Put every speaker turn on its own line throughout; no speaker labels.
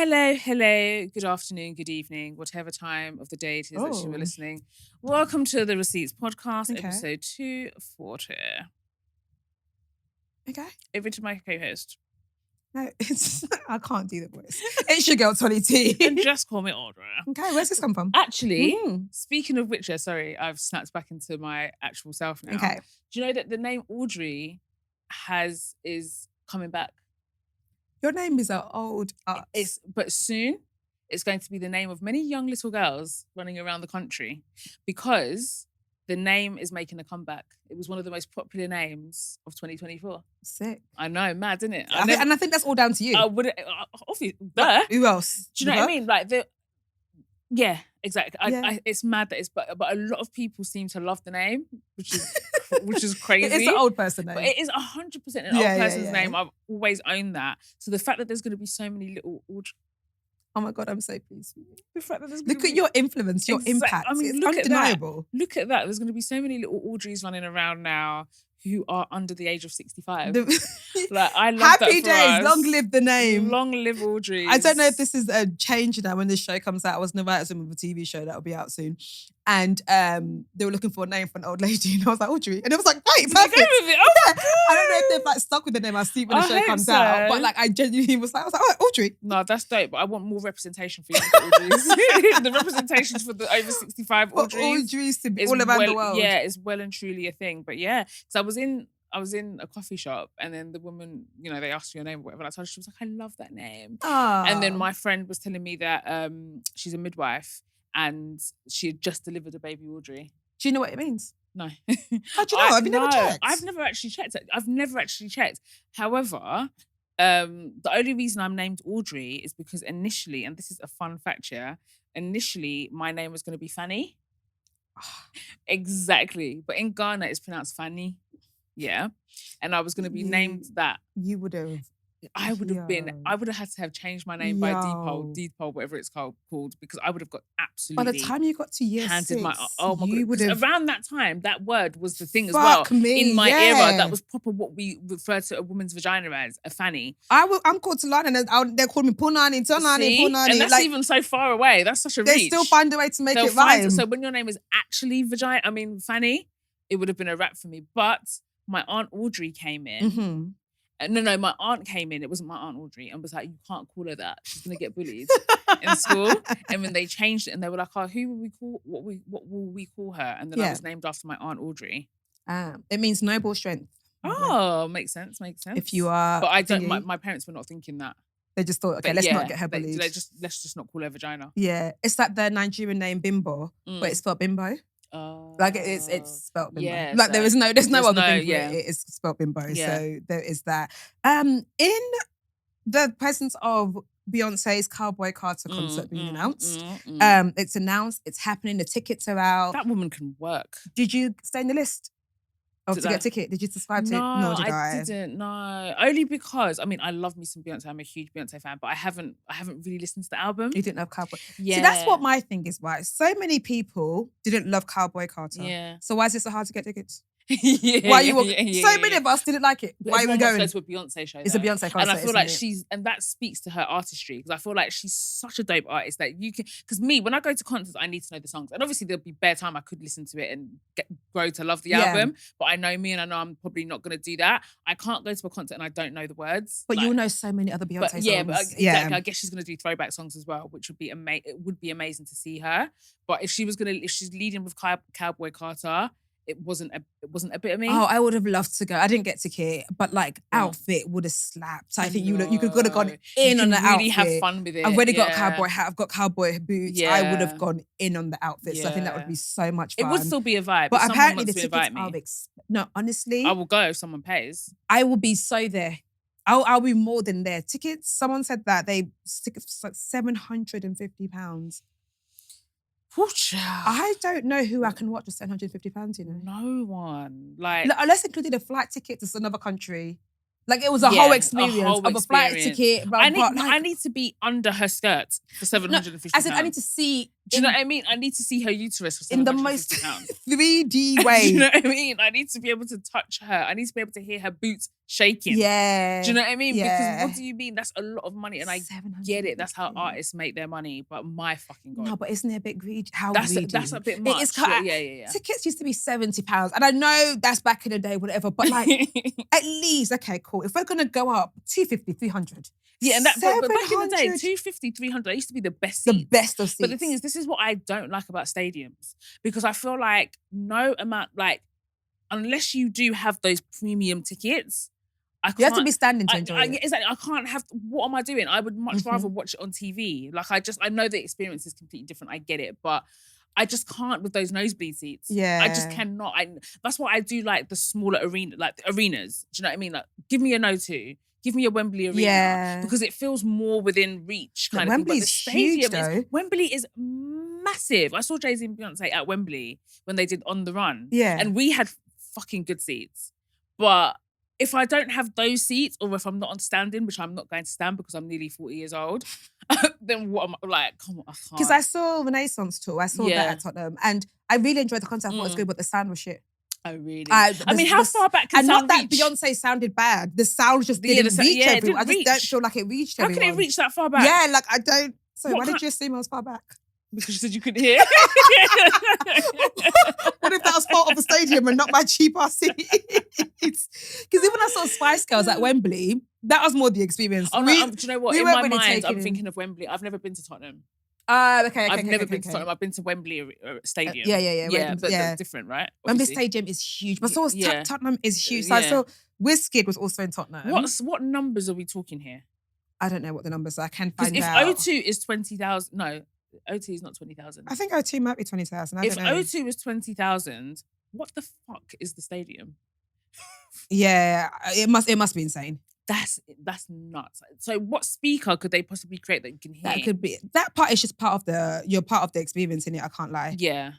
Hello, good afternoon, good evening, whatever time of the day it is that you were listening. Welcome to the Receipts Podcast, episode 240.
Okay.
Over to my co-host.
No, I can't do the voice. It's your girl, Tolly T.
And just call me Audrey.
Okay, where's this come from?
Actually, speaking of which, sorry, I've snapped back into my actual self now.
Okay.
Do you know that the name Audrey is coming back?
Your name is an old
But soon, it's going to be the name of many young little girls running around the country because the name is making a comeback. It was one of the most popular names of 2024.
Sick.
I know, mad, isn't it?
I think that's all down to you.
Obviously,
who else?
Do you know what I mean? Like yeah, exactly. It's mad that but a lot of people seem to love the name, which is crazy.
It's an old person name.
But it is 100% an old person's name. I've always owned that. So the fact that there's going to be so many little Audrey.
Oh my God, I'm so pleased for you.
The fact that
look at your influence, your impact. I mean, it's undeniable.
Look at that. There's going to be so many little Audreys running around now who are under the age of 65. Like, I love
Happy
that for
days,
us.
long live the name.
Long live Audrey.
I don't know if this is a change now when this show comes out. I was invited to some TV show that'll be out soon. And they were looking for a name for an old lady. And I was like, Audrey. And it was like, right, perfect.
Go with it. Oh my God.
I don't know if they've like stuck with the name. I'll see when the show comes out. But like, I genuinely was like, oh, Audrey.
No, that's dope. But I want more representation for you Audreys. The representations for the over 65 Audreys.
Audreys to be all around the world.
Yeah, it's well and truly a thing. But yeah, because I was in a coffee shop and then the woman, they asked your name or whatever. And I told her, she was like, I love that name.
Aww.
And then my friend was telling me that she's a midwife and she had just delivered a baby Audrey.
Do you know what it means?
No.
How do you know? Have you never checked?
I've never actually checked. However, the only reason I'm named Audrey is because initially, and this is a fun fact here, initially my name was going to be Fanny. Exactly. But in Ghana, it's pronounced Fanny. Yeah. And I was going to be named that.
You would have.
I would have had to have changed my name by Deedpoll, whatever it's called, because I would have got absolutely.
By the time you got to year 6,
oh my God. Around that time, that word was the thing as
Fuck
well.
Me,
in my era, that was proper what we refer to a woman's vagina as, a fanny.
I'm called to London and they call me Punani, Tonani.
And that's even so far away. That's such a reach.
They still find a way to make it rhyme.
So when your name is actually Fanny, it would have been a rap for me. But my Aunt Audrey came in.
Mm-hmm.
No, my aunt came in. It wasn't my Aunt Audrey, and was like, "You can't call her that. She's gonna get bullied in school." And when they changed it, and they were like, "Oh, who will we call? What will we call her?" And then I was named after my Aunt Audrey.
It means noble strength.
Oh, makes sense.
If you are,
but I don't. My parents were not thinking that.
They just thought, okay, let's not get her bullied.
Let's just not call her vagina.
Yeah, it's like the Nigerian name Bimbo, but it's spelled Bimbo. Like it's spelled Bimbo.
Yeah,
like there's no other thing for
yeah.
it. It's spelled Bimbo.
Yeah.
So there is that. In the presence of Beyonce's Cowboy Carter concert being announced, it's announced, it's happening, the tickets are out.
That woman can work.
Did you stay in the list? To get a ticket? Did you subscribe to it? No,
I didn't. No, only because I love me some Beyonce. I'm a huge Beyonce fan, but I haven't really listened to the album.
You didn't love Cowboy.
Yeah.
See, that's what my thing is. Right, so many people didn't love Cowboy Carter.
Yeah.
So why is it so hard to get tickets?
Yeah.
Why so many of us didn't like it. Why are we going?
It's a Beyonce show.
It's a Beyonce concert,
and I feel like
it?
and that speaks to her artistry because I feel like she's such a dope artist that you can. Because when I go to concerts, I need to know the songs, and obviously there'll be bare time I could listen to it and grow to love the album. But I know me, and I know I'm probably not going to do that. I can't go to a concert and I don't know the words.
But you'll know so many other Beyonce songs.
Exactly. I guess she's going to do throwback songs as well, which would be amazing. It would be amazing to see her. But if she's leading with Cowboy Carter. It wasn't a bit of me.
Oh, I would have loved to go. I didn't get ticket, but outfit would have slapped. I think you could have gone in on the outfit.
Really have fun with it.
I've already got a cowboy hat. I've got cowboy boots.
Yeah.
I would have gone in on the outfit. So I think that would be so much fun.
It would still be a vibe.
But apparently the tickets are no, honestly,
I will go if someone pays.
I will be so there. I'll be more than there. Tickets. Someone said that tickets like £750. I don't know who I can watch for £750,
No one.
Let's include a flight ticket to another country. Like it was a whole experience of a flight ticket.
I need to be under her skirt for £750.
I said I need to see
Do you know what I mean? I need to see her uterus for
in the most
£750.
3D way.
Do you know what I mean? I need to be able to touch her. I need to be able to hear her boots shaking.
Yeah.
Do you know what I mean?
Yeah.
Because what do you mean? That's a lot of money, and I get it. That's how artists make their money. But my fucking God.
No, but isn't it a bit greedy?
That's a bit much. Yeah.
Tickets used to be £70. And I know that's back in the day, whatever. But like, at least, okay, cool. If we're going to go up, 250, 300.
Yeah, and but back in the day, 250, 300, that used to be the best seats.
The best of seats.
But the thing is, this is what I don't like about stadiums. Because I feel like no amount, like, unless you do have those premium tickets,
you have to be standing to enjoy it.
Exactly. I can't have, what am I doing? I would much rather watch it on TV. Like, I know the experience is completely different. I get it. But I just can't with those nosebleed seats.
Yeah.
I just cannot. That's why I do like the smaller arenas. Do you know what I mean? Like, give me a No2. Give me a Wembley arena because it feels more within reach kind of thing.
Wembley's huge though.
Wembley is massive. I saw Jay-Z and Beyonce at Wembley when they did On The Run.
Yeah.
And we had fucking good seats. But if I don't have those seats or if I'm not on standing, which I'm not going to stand because I'm nearly 40 years old, then what am I like, come on, I can't.
Because I saw Renaissance tour. I saw that at Tottenham and I really enjoyed the concert. I thought it was good, but the sound was shit.
Oh, really? I mean, how far back can sound
reach? And not that Beyonce sounded bad. The sound just didn't reach everyone. I just don't feel like it reached everyone.
How can it reach that far back?
Yeah, like I don't... So why did you assume I was far back?
Because you said you couldn't hear.
What if that was part of the stadium and not my cheap ass seats? Because even I saw Spice Girls at Wembley, that was more the experience.
Oh, no, do you know what? In my mind, I'm thinking of Wembley. I've never been to Tottenham.
Okay.
I've never been to Tottenham. I've been to Wembley Stadium.
Yeah.
But they're different, right?
Wembley Stadium is huge. But so Tottenham is huge. So I saw Wizkid was also in Tottenham.
What numbers are we talking here?
I don't know what the numbers are. I can find out.
If O2 is 20,000, no, O2 is not 20,000.
I think O2 might be 20,000.
If O2 is 20,000, what the fuck is the stadium?
Yeah, it must be insane.
That's nuts. So what speaker could they possibly create that you can hear?
That could be, that part is just you're part of the experience in it, I can't lie.
Yeah.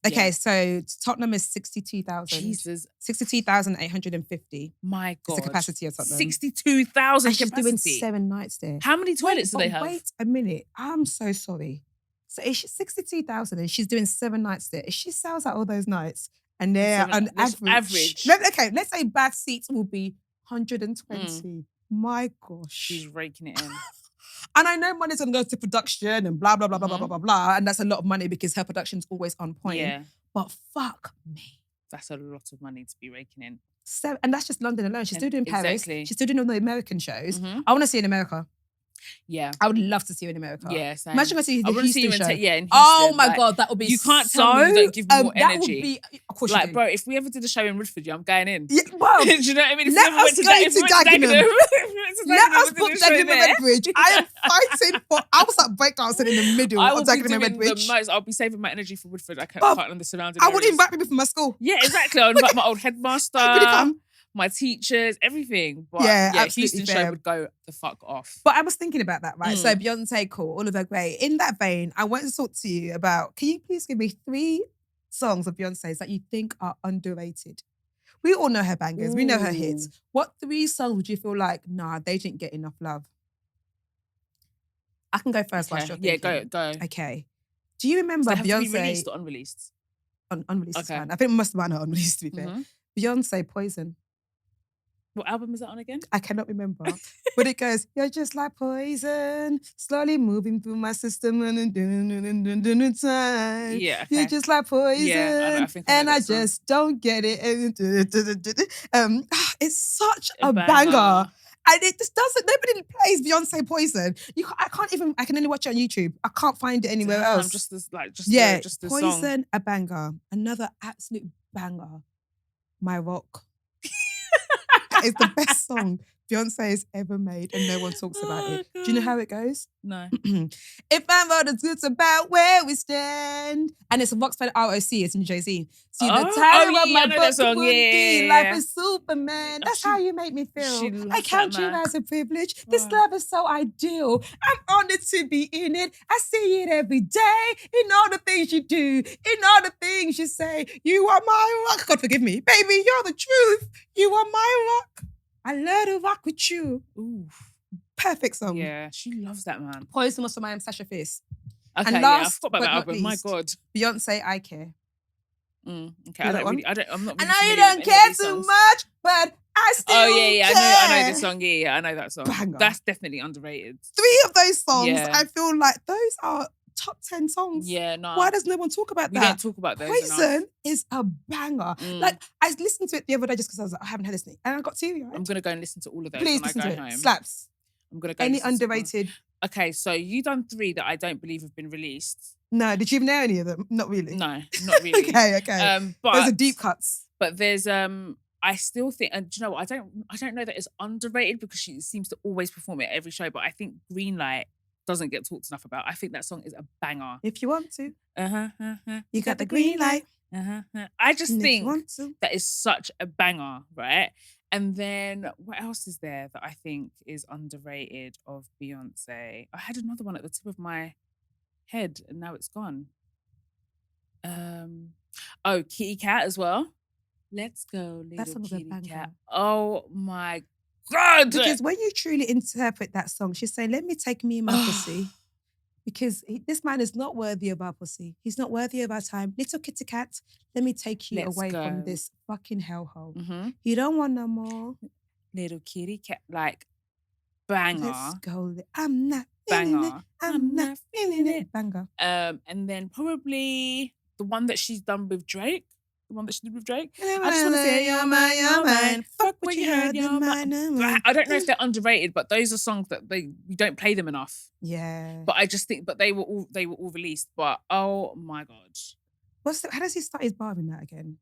Okay, so Tottenham is 62,000.
Jesus.
62,850.
My God.
It's the capacity of Tottenham.
62,000
capacity. And she's doing 7 nights there.
How many toilets do they have?
Wait a minute. I'm so sorry. So it's 62,000 and she's doing 7 nights there. If she sells out all those nights and they're on average. Let's say bad seats will be 120. My gosh.
She's raking it in.
And I know money's going to go to production and blah, blah, blah, blah, blah, blah, blah. And that's a lot of money because her production's always on point.
Yeah.
But fuck me.
That's a lot of money to be raking in.
And that's just London alone. She's still doing Paris.
Exactly.
She's still doing all the American shows. I want to see her in America.
Yeah.
I would love to see her in America.
Yeah, same.
Imagine going to see the Houston show.
in Houston.
Oh my God, that would be
you can't tell me you don't give me more energy.
That would be, of course
like, bro, if we ever did a show in Woodford, I'm going in.
Yeah, well,
do you know what I mean?
Let us go to Dagenham. Let us put Dagenham and Redbridge. I am fighting for... I was like breakdancing in the middle of Dagenham and Redbridge.
I'll be saving my energy for Woodford. I can't on the surrounding
I would invite people from my school.
Yeah, exactly. I would invite my old headmaster. My teachers, everything. But yeah, Houston show would go the fuck off.
But I was thinking about that, right? So Beyonce, cool, all of her great. In that vein, I want to talk to you about, can you please give me 3 songs of Beyonce's that you think are underrated? We all know her bangers. We know her hits. What 3 songs would you feel like, nah, they didn't get enough love? I can go first whilst you're thinking.
Yeah, go.
Okay. Do you remember
Beyonce?
Beyonce?
To be released or unreleased?
Unreleased is fine. I think most of mine are unreleased, to be fair. Beyonce, Poison.
What album is that on again?
I cannot remember. But it goes, you're just like poison, slowly moving through my system and time.
Yeah, okay.
You're just like poison, and I just don't get it. It's such a banger. And it just doesn't, nobody plays Beyonce Poison. I can only watch it on YouTube. I can't find it anywhere else.
Just the
Poison,
song.
A banger. Another absolute banger. My Rock. It's the best song Beyonce has ever made and no one talks about it.
God.
Do you know how it goes?
No.
If I'm all the truth about where we stand. And it's a Rockstar ROC, it's in Jay-Z. See, the title of my book would be Life is Superman. That's how you make me feel. I count you as a privilege. This love is so ideal. I'm honored to be in it. I see it every day in all the things you do, in all the things you say. You are my rock. God forgive me. Baby, you're the truth. You are my rock. I love to rock with you.
Ooh.
Perfect song.
Yeah, she loves that man.
Poison was for my Sasha Fierce.
Okay,
And
yeah, I
last
forgot about
but
that
not
album. My
least,
God.
Beyonce, I Care.
Okay,
You
I'm
know
not
I
really
know you
familiar
don't
with any of
care
these
too
songs.
much, but I still
I know the
care.
song. Yeah, I know that song.
Banger.
That's definitely underrated.
3 of those songs,
Yeah.
I feel like those are top 10 songs.
Yeah, no.
Why does no one talk about that?
We don't talk about those
Poison
enough.
is a banger. Like, I listened to it the other day just because I was like, I haven't heard this thing. And I got teary-eyed.
I'm going to go and listen to all of those
Please
when I
listen
go
to it.
home.
Slaps.
I'm going to go
Any
listen to
underrated?
Okay, so you done 3 that I don't believe have been released.
No, did you even know any of them? Not really.
No, not really.
Okay.
But
those are deep cuts.
But there's I still think, and do you know what? I don't know that it's underrated because she seems to always perform it at every show. But I think Greenlight doesn't get talked enough about. I think that song is a banger.
If you want to, you got the green light.
I just think
want to.
that is such a banger, right? And then what else is there that I think is underrated of Beyonce? I had another one at the tip of my head and now it's gone. Kitty Cat as well. Let's go, little kitty cat. Oh my God.
Because when you truly interpret that song, she's saying, let me take me and my pussy. Because this man is not worthy of our pussy. He's not worthy of our time. Little kitty cat, let me take you away from this fucking hellhole. You don't want no more.
Little kitty cat, like, banger.
Let's go. I'm not
banger.
feeling it. I'm not feeling it. Banger.
And then probably the one that she's done with Drake. The one that she did with Drake. I just want to say, you're mine. Fuck what you heard, you're mine. I don't know if they're underrated, but those are songs that we don't play them enough.
Yeah.
But I just think, but they were all released. But oh my God.
How does he start his bar in that again?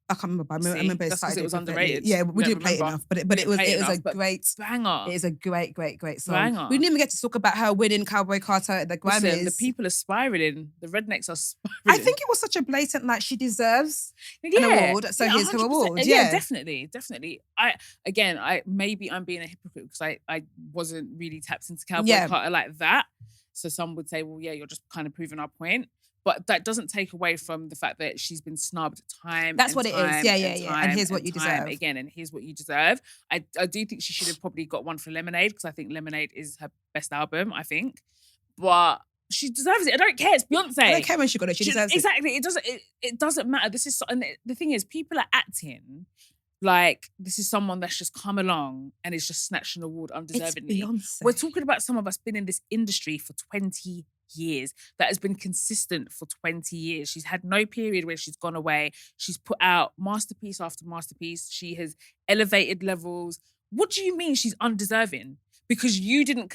I can't remember. I remember
that's because it was underrated.
Yeah, we didn't play it enough, but it was a great
banger.
It is a great song.
Banger.
We didn't even get to talk about her winning COWBOY CARTER at the Grammys.
Listen, the people are spiraling. The rednecks are spiraling.
I think it was such a blatant, like, she deserves an award, so here's her award.
Yeah, definitely. Maybe I'm being a hypocrite because I wasn't really tapped into COWBOY CARTER like that. So some would say, well, yeah, you're just kind of proving our point. But that doesn't take away from the fact that she's been snubbed time.
That's what it is. Yeah. And here's what you deserve.
Again, and here's what you deserve. I do think she should have probably got one for Lemonade because I think Lemonade is her best album, I think. But she deserves it. I don't care. It's Beyonce.
I don't care when she got it. She deserves it.
Exactly. It doesn't matter. And the thing is, people are acting like this is someone that's just come along and is just snatched an award undeservedly.
It's Beyonce.
We're talking about some of us been in this industry for 20 years, that has been consistent for 20 years. She's had no period where she's gone away. She's put out masterpiece after masterpiece. She has elevated levels. What do you mean she's undeserving? Because you didn't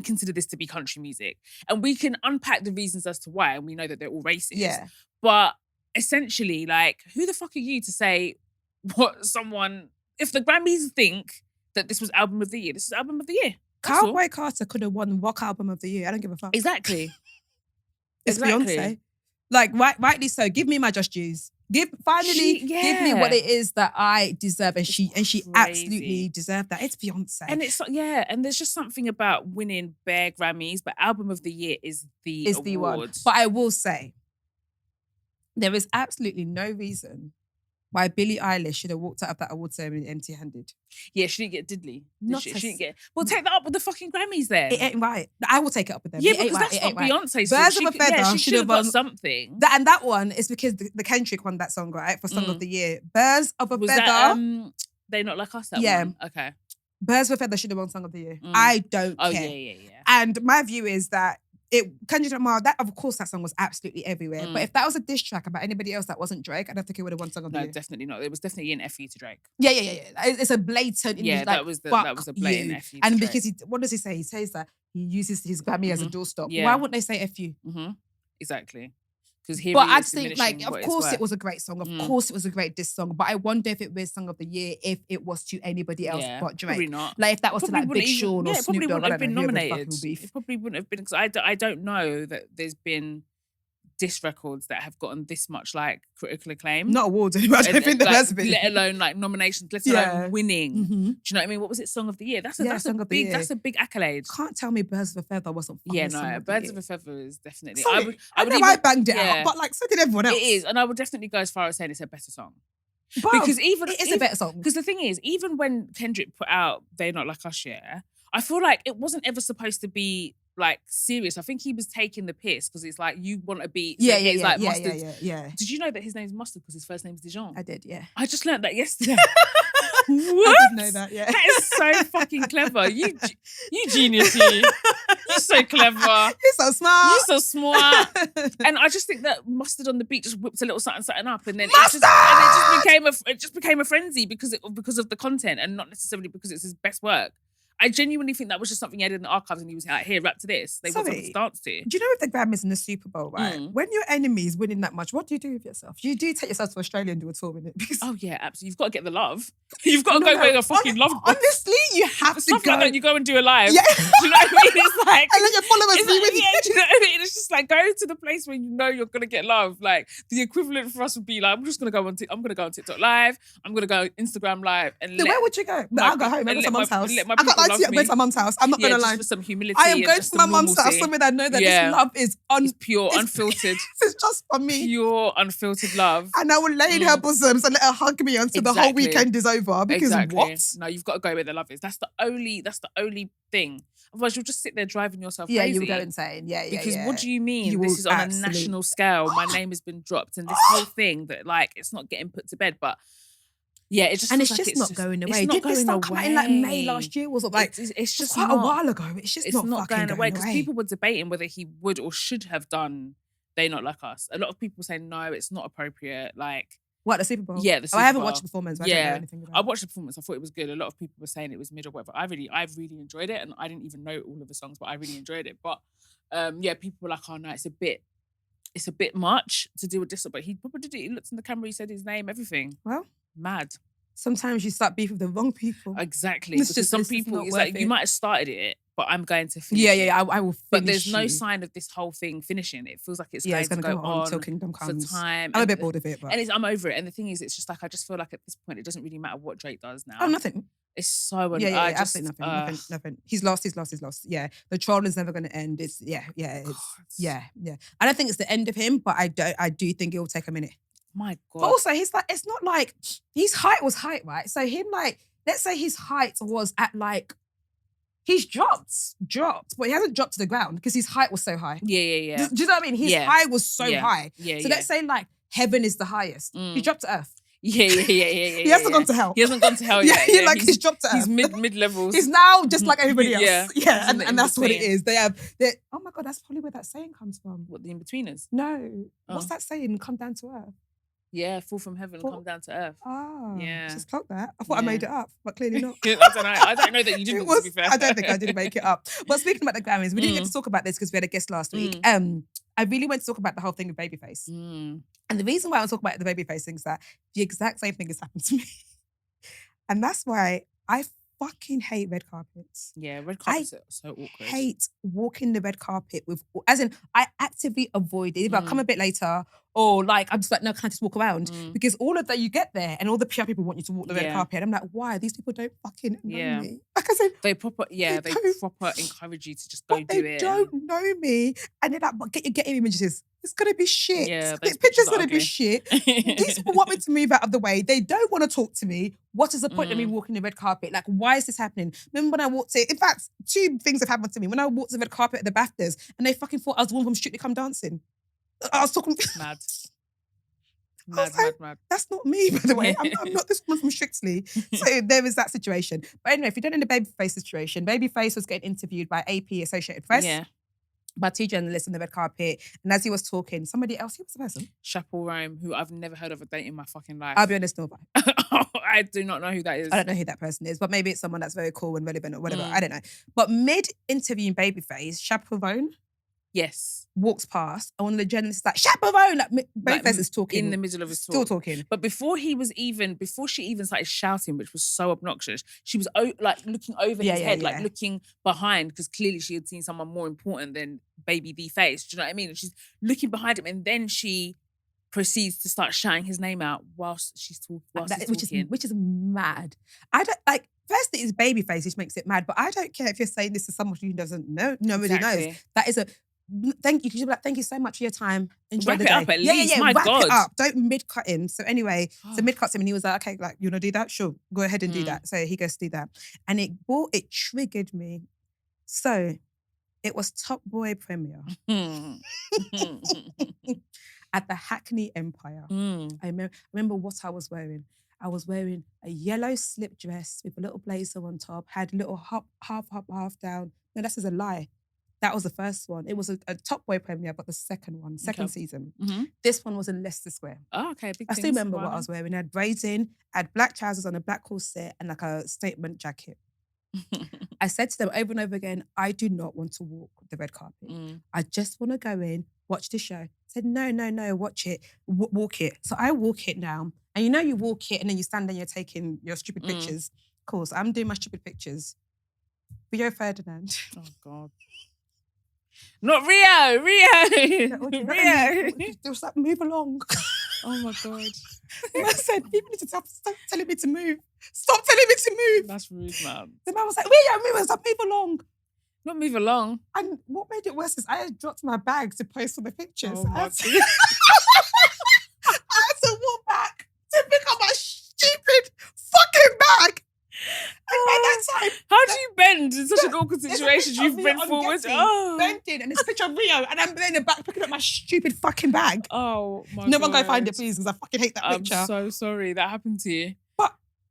consider this to be country music. And we can unpack the reasons as to why, and we know that they're all racist.
Yeah.
But essentially, like, who the fuck are you to say what someone, if the Grammys think that this was album of the year, this is album of the year.
COWBOY CARTER could have won Rock Album of the Year. I don't give a fuck.
Exactly.
It's Beyonce. Like, rightly so. Give me my just dues. Give me what it is that I deserve, and she absolutely deserved that. It's Beyonce,
and and there's just something about winning bare Grammys, but album of the year is the
one. But I will say, there is absolutely no reason why Billie Eilish should have walked out of that award ceremony empty-handed.
Yeah, she didn't get diddly. She didn't get. Well, take that up with the fucking Grammys then.
It ain't right. I will take it up with them.
Yeah, because that's not Beyonce's.
Birds of a Feather.
She should have got something.
And that one is because the Kendrick won that song, right? For Song of the Year. Birds of a Feather.
That, They Not Like Us, that one? Okay.
Birds of a Feather should have won Song of the Year. I don't care.
Yeah.
And my view is that Kendrick Lamar, of course that song was absolutely everywhere. But if that was a diss track about anybody else that wasn't Drake, I don't think it would have won Song of the Year.
No, definitely not. It was definitely an FU to Drake.
Yeah. It's a blatant.
That was a blatant FU to
and
Drake.
Because what does he say? He says that he uses his Grammy as a doorstop. Yeah. Why wouldn't they say FU?
Exactly.
But I think, like, of course it was a great song. Of course it was a great diss song. But I wonder if it was Song of the Year if it was to anybody else but Drake.
Probably not.
Like, if that was to, like, Big Sean or Snoop Dogg,
I don't know. It probably wouldn't have been, because I don't know that there's been diss records that have gotten this much, like, critical acclaim.
Not awards anyway. I don't think there has been.
Let alone, like, nominations, let alone winning. Do you know what I mean? What was it? Song of the Year. That's a big accolade.
Can't tell me Birds of a Feather wasn't fucking
Birds of a Feather is definitely.
Sorry, I banged it out, but, like, so did everyone else.
It is, and I would definitely go as far as saying it's a better song.
But
because it
is a better song.
Because the thing is, even when Kendrick put out They're Not Like Us, I feel like it wasn't ever supposed to be like serious. I think he was taking the piss because it's like you want to be.
Yeah.
Did you know that his name's Mustard because his first name's Dijon?
I did, yeah.
I just learned that yesterday.
What? I did know that, yeah.
That is so fucking clever. You genius, you. You're so clever.
You're so smart.
You're so smart. And I just think that Mustard on the beat just whipped a little something up, and then it just became a frenzy because of the content and not necessarily because it's his best work. I genuinely think that was just something he had in the archives and he was like, here, rap to this. They want something to dance to.
Do you know if the Grammys in the Super Bowl, right? When your enemy is winning that much, what do you do with yourself? You do take yourself to Australia and do a tour with it. Because
oh, yeah, absolutely. You've got to get the love. You've got to go where your fucking love goes.
Honestly, you have to go.
Like that, you go and do a live.
Yeah.
Do you know what I mean? It's like...
And let your followers be with you.
Do you know what I mean? It's just like, go to the place where you know you're going to get love. Like, the equivalent for us would be like, I'm going to go on TikTok Live. I'm going to go Instagram Live. And
where would you go? I'll go home. I go to my mum's house. I can't lie to you. I go to my mum's house. I'm not going to lie.
For some humility.
I am going to my mum's house somewhere I know that this love is
it's pure, unfiltered.
It's just for me.
Pure, unfiltered love.
And I will lay in her bosoms and let her hug me until the whole weekend is over. Because what?
No, you've got to go where the love is. That's the only thing. Otherwise, you'll just sit there driving yourself crazy.
Yeah, you'll go insane. Yeah.
Because what do you mean? This is on a national scale. My name has been dropped, and this whole thing that like it's not getting put to bed, but. Yeah, it just
and it's just not going away. Did this song come out in like May last year? Was it like
it's just
quite a while ago? It's just not
going away because people were debating whether he would or should have done "They Not Like Us." A lot of people saying no, it's not appropriate. Like
what, the Super Bowl?
Yeah, the Super
Bowl. I haven't
Bowl.
watched the performance. I don't know anything about
I watched the performance. I thought it was good. A lot of people were saying it was mid or whatever. I really enjoyed it, and I didn't even know all of the songs, but I really enjoyed it. But people were like, "Oh no, it's a bit much to do with this." But he probably did it. He looked in the camera, he said his name, everything.
Well,
mad.
Sometimes you start beef with the wrong people.
Exactly. Because some people, it's like, you might have started it, but I'm going to finish
it. I will finish
But there's no sign of this whole thing finishing. It feels like it's going to go on
until Kingdom Comes.
For time.
I'm a bit bored of it. But...
And I'm over it. And the thing is, it's just like, I just feel like at this point, it doesn't really matter what Drake does now.
Oh, nothing.
It's so
annoying. Absolutely nothing. He's lost. Yeah. The trolling's never going to end. It's yeah. I don't think it's the end of him, but I do think it will take a minute.
My God.
But also, it's not like his height was height, right? So him let's say his height was at he's dropped, but he hasn't dropped to the ground because his height was so high.
Yeah.
Do you know what I mean? His high was so high. So let's say heaven is the highest. He dropped to earth.
Yeah.
He hasn't gone to hell.
He hasn't gone to hell yet.
He's dropped to earth.
He's mid levels.
He's now just like everybody else.
Yeah.
And that's what it is. Oh my God, that's probably where that saying comes from.
What, the in-betweeners?
No. What's that saying? Come down to earth.
Yeah, fall from heaven, come down to earth.
Oh,
yeah.
Just clock that. I thought I made it up, but clearly not.
I don't know that you didn't, to be fair.
I don't think I did make it up. But speaking about the Grammys, we didn't get to talk about this because we had a guest last week. I really want to talk about the whole thing with Babyface. And the reason why I want to talk about the Babyface thing is that the exact same thing has happened to me. And that's why I fucking hate red carpets.
Yeah, red carpets are so awkward.
I hate walking the red carpet as in, I actively avoid it. If I come a bit later or I'm just like, no, can I just walk around? Because all of that, you get there and all the PR people want you to walk the red carpet. And I'm like, why? These people don't fucking know me. Like I said,
they proper encourage you to just go do it.
They don't know me. And they're like, but get your images. It's going to be shit.
Yeah,
this picture's going to be shit. These people want me to move out of the way. They don't want to talk to me. What is the point of me walking the red carpet? Like, why is this happening? Remember when I walked it? In fact, two things have happened to me. When I walked the red carpet at the BAFTAs and they fucking thought I was the one from Strictly Come Dancing. I was talking...
Mad.
That's not me, by the way. I'm not this woman from Strictly. So there is that situation. But anyway, if you don't know the Babyface situation, Babyface was getting interviewed by AP, Associated Press.
Yeah.
By two journalists on the red carpet. And as he was talking, somebody else, who was the person?
Chappell Rome, who I've never heard of a date in my fucking life.
I'll be honest, no.
I do not know who that is.
I don't know who that person is, but maybe it's someone that's very cool and relevant or whatever. I don't know. But mid-interviewing Babyface, Chappell Rome walks past and one of the journalists is like, Chappell Rome! Babyface is talking.
In the middle of his talk.
Still talking.
But before she even started shouting, which was so obnoxious, she was looking over his head, looking behind, because clearly she had seen someone more important than Baby the Face. Do you know what I mean? And she's looking behind him and then she proceeds to start shouting his name out whilst she's talking. Which is
mad. I don't like. First, it is Babyface, which makes it mad. But I don't care if you're saying this to someone who doesn't know, nobody knows. That is a thank you. You should be like, thank you so much for your time. Enjoy the day.
Wrap it up at least. My
wrap
God.
it up. Don't mid-cut him. So anyway, mid-cuts him and he was like, okay, like, you want to do that? Sure, go ahead and do that. So he goes to do that. And it triggered me. So It was Top Boy premiere at the Hackney Empire. I remember what I was wearing. I was wearing a yellow slip dress with a little blazer on top, had a little half down. No, that's a lie. That was the first one. It was a Top Boy premiere, but the second season. This one was in Leicester Square.
Oh, okay.
I still remember what I was wearing. I had braids in, I had black trousers on, a black corset, and like a statement jacket. I said to them over and over again, I do not want to walk the red carpet. I just want to go in, watch the show. I said, no, watch it, walk it. So I walk it now. And you know you walk it and then you stand there and you're taking your stupid pictures. Cool, so I'm doing my stupid pictures. Rio Ferdinand.
Oh, God. Not Rio.
They was like, move along.
Oh my God.
I said, people need to stop telling me to move. Stop telling me to move.
That's rude, man.
The man was like, Rio, move along.
Not move along.
And what made it worse is I had dropped my bag to post for the pictures.
Oh my God.
I had to walk back to pick up my stupid fucking bag. And by that time...
How do you bend in such an awkward situation? You've bent forward.
Bending, and it's a picture of Rio, and I'm in the back picking up my stupid fucking bag.
Oh my God.
No one go find it, please, because I fucking hate that picture.
I'm so sorry that happened to you.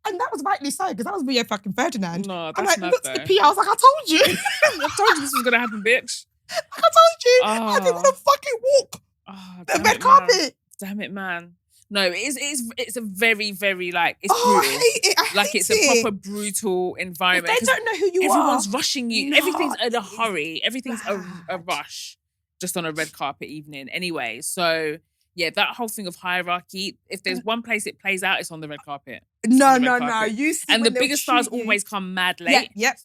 And that was rightly so, because that was Rio fucking Ferdinand.
No, that's
and I
not
looked at the PR, I was like, I told you.
I told you this was going to happen, bitch.
I told you. I didn't want to fucking walk the red carpet.
Damn it, man. No, it's a very, very, like, it's brutal.
I hate it. I hate
it's a proper brutal environment.
If they don't know who you are.
Everyone's rushing you. No. Everything's in a hurry. Everything's a rush just on a red carpet evening anyway. So, yeah, that whole thing of hierarchy, if there's one place it plays out, it's on the red carpet.
No. You see,
and the biggest stars always come mad late.
Yep.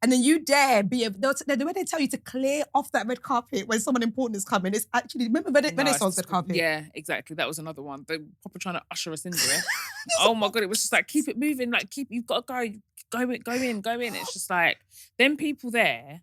And then you dare be the way they tell you to clear off that red carpet when someone important is coming. It's actually, remember Renaissance red carpet?
Yeah, exactly. That was another one. They're probably trying to usher us into it. Oh my God, it was just like, keep it moving. Like, you've got to go in. It's just like, them people there,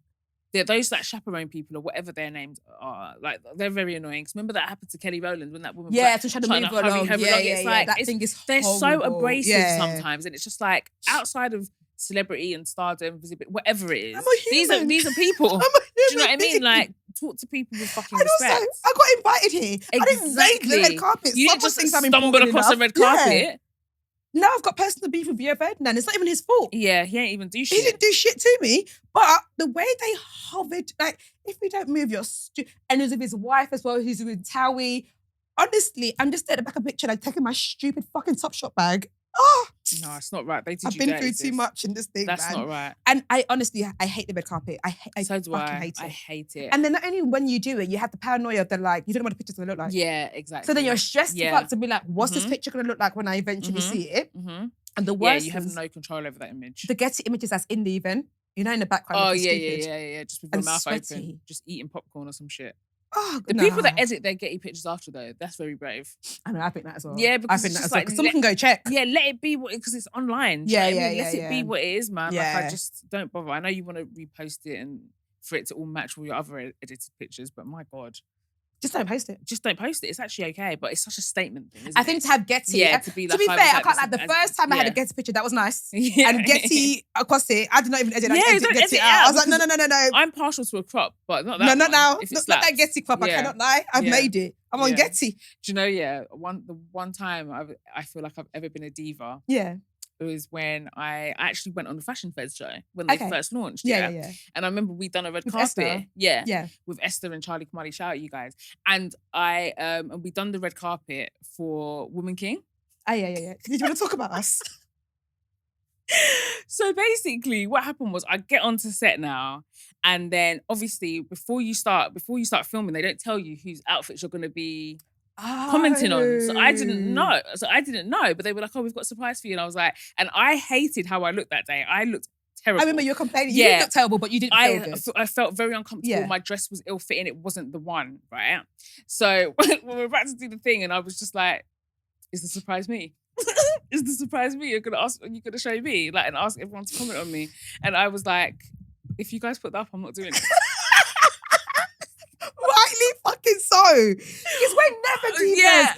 they're those that chaperone people or whatever their names are, like, they're very annoying. Because remember that happened to Kelly Rowland when that woman was
trying to move along.
It's like,
that thing is
they're
horrible.
so abrasive sometimes. And it's just like, outside of celebrity and stardom, whatever it is. These are people. Do you know what I mean? Like, talk to people with fucking respect.
Also, I got invited here.
Exactly.
I didn't make the red carpet.
You didn't just stumble across the red carpet.
Yeah. Now I've got personal beef with Rio Ferdinand. It's not even his fault.
Yeah, he ain't even do shit.
He didn't do shit to me. But the way they hovered, like, if we don't move, you're and he's with his wife as well, who's with Towie. Honestly, I'm just there at the back of the picture, like, taking my stupid fucking Topshop bag.
No, it's not right.
I've been through too much in this thing,
That's not right.
And I honestly hate the red carpet. I fucking hate it.
I hate it.
And then not only when you do it, you have the paranoia that, like, you don't know what the picture's gonna look like.
Yeah, exactly.
So then you're stressed to be like, what's this picture gonna look like when I eventually see it? And the worst
you have no control over that image.
The Getty images that's in the even, you know, in the background.
Oh yeah. Just with your mouth open, just eating popcorn or some shit. The
No.
people that edit their Getty pictures after, though, that's very brave.
I know, I think that as well.
Yeah, because
I think that as well.
like,
Because someone can go check.
Yeah, let it be because it's online.
Yeah,
Let it be what it is, man.
Yeah.
Like, I just don't bother. I know you want to repost it and for it to all match all your other edited pictures, but my God.
Just don't post it.
Just don't post it. It's actually okay, but it's such a statement thing, isn't
I think to have Getty.
to be like,
to be fair, I can't like the first time I had a Getty picture, that was nice. And Getty across it, I did not even edit. I edit it out. I was like, no.
I'm partial to a crop, but not that.
No, not now.
If
Not that Getty crop. I cannot lie. I've made it. I'm on Getty.
Do you know? Yeah, the one time I feel like I've ever been a diva.
Yeah.
It was when I actually went on the Fashion Feds show when they first launched.
Yeah.
And I remember we'd done a red
With
carpet.
Esther?
Yeah. With Esther and Charlie Kamali. Shout out you guys. And and we done the red carpet for Woman King.
Oh, yeah. Did you want to talk about us?
So basically what happened was I get onto set now, and then obviously before you start filming, they don't tell you whose outfits you're going to be commenting on. So I didn't know. But they were like, oh, we've got a surprise for you. And I was like, and I hated how I looked that day. I looked terrible.
I remember you were complaining. You didn't look terrible, but you didn't feel good.
I felt very uncomfortable. My dress was ill-fitting. It wasn't the one, right? So when we were about to do the thing, and I was just like, is the surprise me? Is the surprise me? You're gonna show me, like, and ask everyone to comment on me. And I was like, if you guys put that up, I'm not doing it.
Rightly fucking so. Because we're never divas.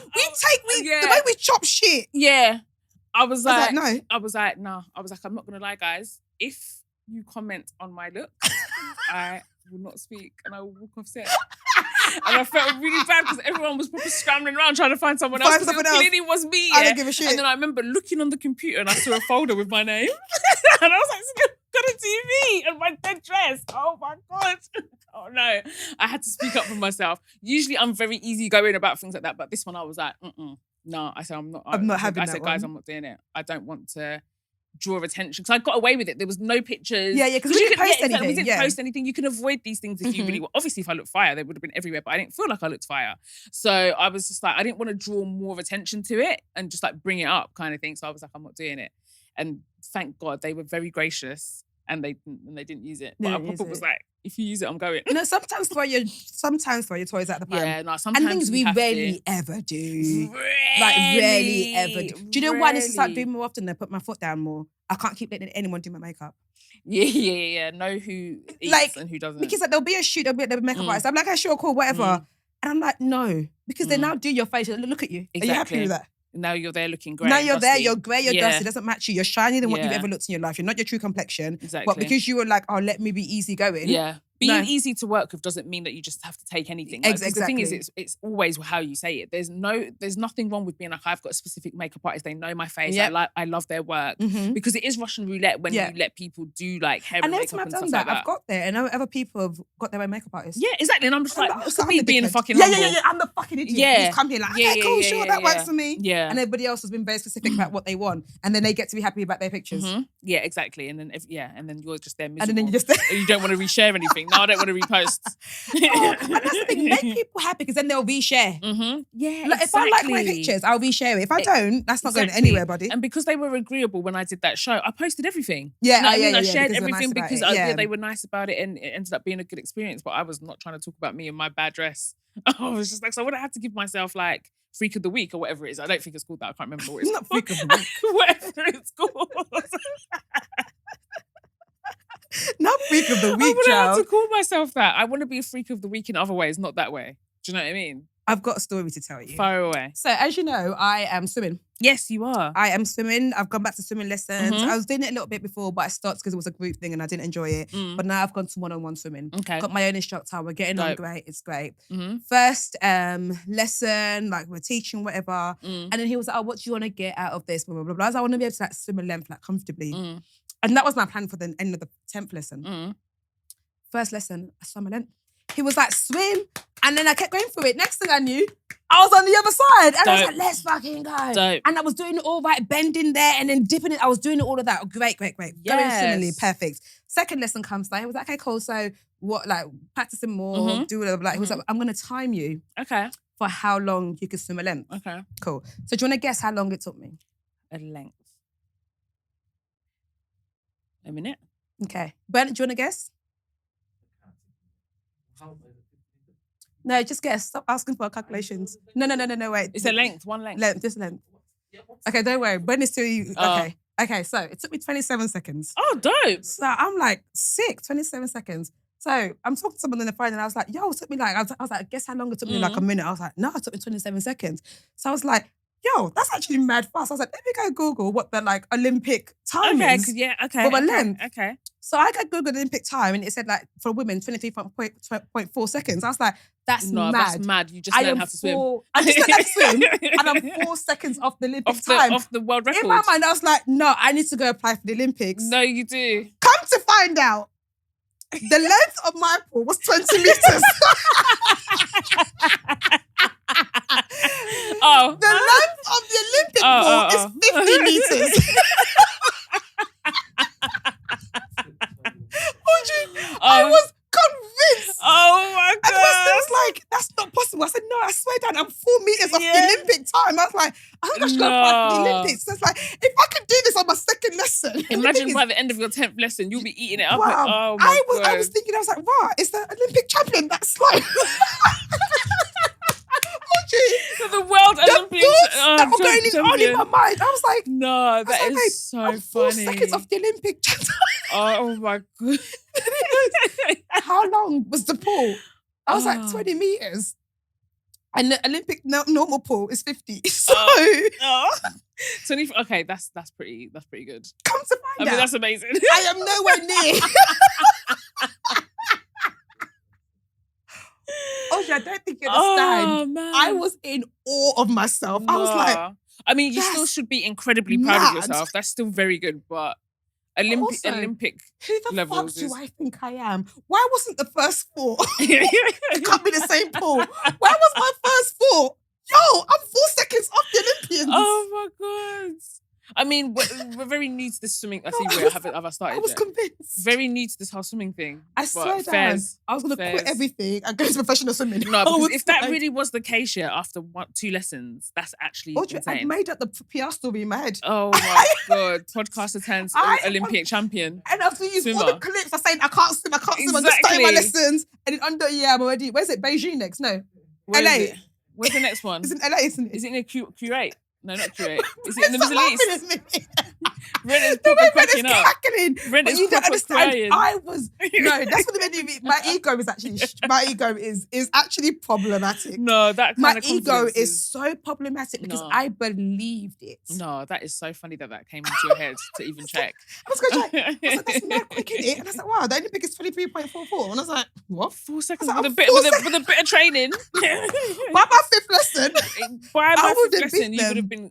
The way we chop shit.
Yeah. I was like,
no.
I was like, I'm not gonna lie, guys. If you comment on my look, I will not speak and I will walk off set. And I felt really bad because everyone was probably scrambling around trying to find someone else. Because it clearly was me.
I don't give a shit.
And then I remember looking on the computer and I saw a folder with my name. And I was like, got a TV and my dead dress. Oh my God. Oh no. I had to speak up for myself. Usually I'm very easygoing about things like that. But this one I was like, no. I said, I'm not having that. I said, guys, I'm not doing it. I don't want to draw attention. Because I got away with it. There was no pictures.
Yeah, because we didn't post anything.
We didn't post anything. You can avoid these things if you really want. Obviously, if I looked fire, they would have been everywhere, but I didn't feel like I looked fire. So I was just like, I didn't want to draw more of attention to it and just like bring it up kind of thing. So I was like, I'm not doing it. And thank God they were very gracious and they didn't use it. But I probably was like, if you use it, I'm going.
No, sometimes throw your toys at the pan.
Yeah, no, sometimes.
And things we rarely ever do. Like rarely ever do. Do you know what I need to start doing more often? I put my foot down more. I can't keep letting anyone do my makeup.
Yeah. Know who eats and who doesn't.
Because like, there'll be a shoot, there'll be a makeup artist. I'm like, okay, sure, cool, whatever. And I'm like, no. Because they now do your face. Look at you. Exactly. Are you happy with that?
Now you're there looking grey.
Now you're there, you're grey, you're dusty. It doesn't match you. You're shinier than what you've ever looked in your life. You're not your true complexion.
Exactly.
But because you were like, oh, let me be easy going.
Yeah. Being easy to work with doesn't mean that you just have to take anything. Like, exactly. The thing is, it's always how you say it. There's nothing wrong with being like, I've got a specific makeup artist. They know my face. Yep. I love their work. Because it is Russian roulette when you let people do like hair and makeup and stuff like that.
I've got there and other people have got their own makeup artist.
Yeah, exactly. And I'm just like, look at me being fucking
humble. Yeah. I'm the fucking idiot. Yeah. Who's come here like, okay, cool, sure, that works for me.
Yeah.
And everybody else has been very specific about what they want. And then they get to be happy about their pictures.
Yeah, exactly. And then, and then you're just there miserable.
And then you're just
you don't want to reshare anything. No, I don't want to repost.
And that's the thing, make people happy because then they'll reshare.
Yeah,
like, if I like my pictures, I'll reshare it. If I don't, that's not going anywhere, buddy.
And because they were agreeable when I did that show, I posted everything.
Yeah,
you know what I mean? I shared everything because they were nice about it and it ended up being a good experience. But I was not trying to talk about me and my bad dress. I was just like, so I would have to give myself like Freak of the Week or whatever it is. I don't think it's called that. I can't remember what it's
not Freak of the Week.
Whatever it's called.
Not Freak of the Week,
I wouldn't have to call myself that. I want to be a Freak of the Week in other ways, not that way. Do you know what I mean?
I've got a story to tell you.
Fire away.
So, as you know, I am swimming.
Yes, you are.
I am swimming. I've gone back to swimming lessons. I was doing it a little bit before, but I stopped because it was a group thing and I didn't enjoy it. But now I've gone to one-on-one swimming.
Okay.
Got my own instructor. We're getting on great. It's great. First lesson, like we're teaching whatever. And then he was like, oh, what do you want to get out of this? Blah, blah, blah, blah. I was like, I want to be able to like swim a length like comfortably. And that was my plan for the end of the 10th lesson. First lesson, I swam a length. He was like, swim. And then I kept going through it. Next thing I knew, I was on the other side. And I was like, let's fucking go.
Dope.
And I was doing it all right, bending there and then dipping it. I was doing it all of that. Great.
Yes.
Going swimmingly, perfect. Second lesson comes down. He was like, okay, cool. So what, like practicing more, do whatever. Like, he was like, I'm going to time you.
Okay.
For how long you can swim a length.
Okay.
Cool. So do you want to guess how long it took me?
A length. A minute.
Okay. Bernard, do you want to guess? No, just guess. Stop asking for calculations. No, wait.
It's a length, one length.
Just length. Okay, don't worry. Bernard's still you. Okay, so it took me 27 seconds.
Oh, dope.
So I'm like, sick, 27 seconds. So I'm talking to someone on the phone and I was like, yo, it took me like, I was like, guess how long it took me? Like a minute. I was like, no, it took me 27 seconds. So I was like, yo, that's actually mad fast. I was like, let me go Google what the like Olympic time is.
Okay.
For a length.
Okay.
So I got Google Olympic time and it said like for women, 23.4 seconds. I was like, that's mad.
That's mad. You just learned how to swim.
I just learned how to swim and I'm 4 seconds off the Olympic time.
Off the world record.
In my mind, I was like, no, I need to go apply for the Olympics.
No, you do.
Come to find out, the length of my pool was 20 meters. The length of the Olympic pool is 50 meters. Audrey, I was convinced.
Oh my God.
And I was like, that's not possible. I said, no, I swear down, I'm 4 meters off the Olympic time. I was like, I think I should go apply for the Olympics. So it's like, if I could do this on my second lesson.
Imagine by the end of your 10th lesson, you'll be eating it up.
Wow.
Oh my God.
I was thinking, I was like, wow, is the Olympic champion that slow?
So the world Olympics
that were going on in my mind. I was like,
no, that is
like,
so
I'm
funny.
4 seconds off the Olympic champion.
Oh my God.
How long was the pool? I was like 20 meters. And the Olympic normal pool is 50. So
20, okay, that's pretty good.
Come to find out.
I mean, that's amazing.
I am nowhere near. Audrey, I don't think you understand.
Oh, man.
I was in awe of myself. I was like,
I mean, you still should be incredibly proud of yourself. That's still very good, but Olympic
who the
levels
fuck do I think I am? Why wasn't the first four? It can't be the same pool. Where was my first four? Yo, I'm 4 seconds off the Olympians.
Oh my God. I mean, we're very new to this swimming. I think have I started
I was
yet?
convinced.
Very new to this whole swimming thing.
I swear down, I was going to quit everything and go to professional swimming.
No, because if that really was the case, after 2 lessons, that's actually
Audrey,
insane.
I made up the PR story in my head.
Oh my God. Podcaster turns Olympic champion.
And after you use all the clips, I'm saying I can't swim, I'm just starting my lessons. And then under a year, I'm already, where's it? Beijing next? No. LA.
Where's the next one?
It's in LA, isn't it?
Is it in a Kuwait? No, not Kuwait. Is it in the Middle East? Ren is
proper
cracking up.
Ren is proper crying. I was, no, that's what made me, my ego is actually problematic.
No, that kind of
ego is so problematic because I believed it.
No, that is so funny that came into your head to even check.
I was going to check. I was like, that's mad quick, isn't it? And I was like, wow, the Olympic is 23.44. And I was like, what?
4 seconds with a bit of training.
By my 5th lesson.
By my 5th lesson, you would have been,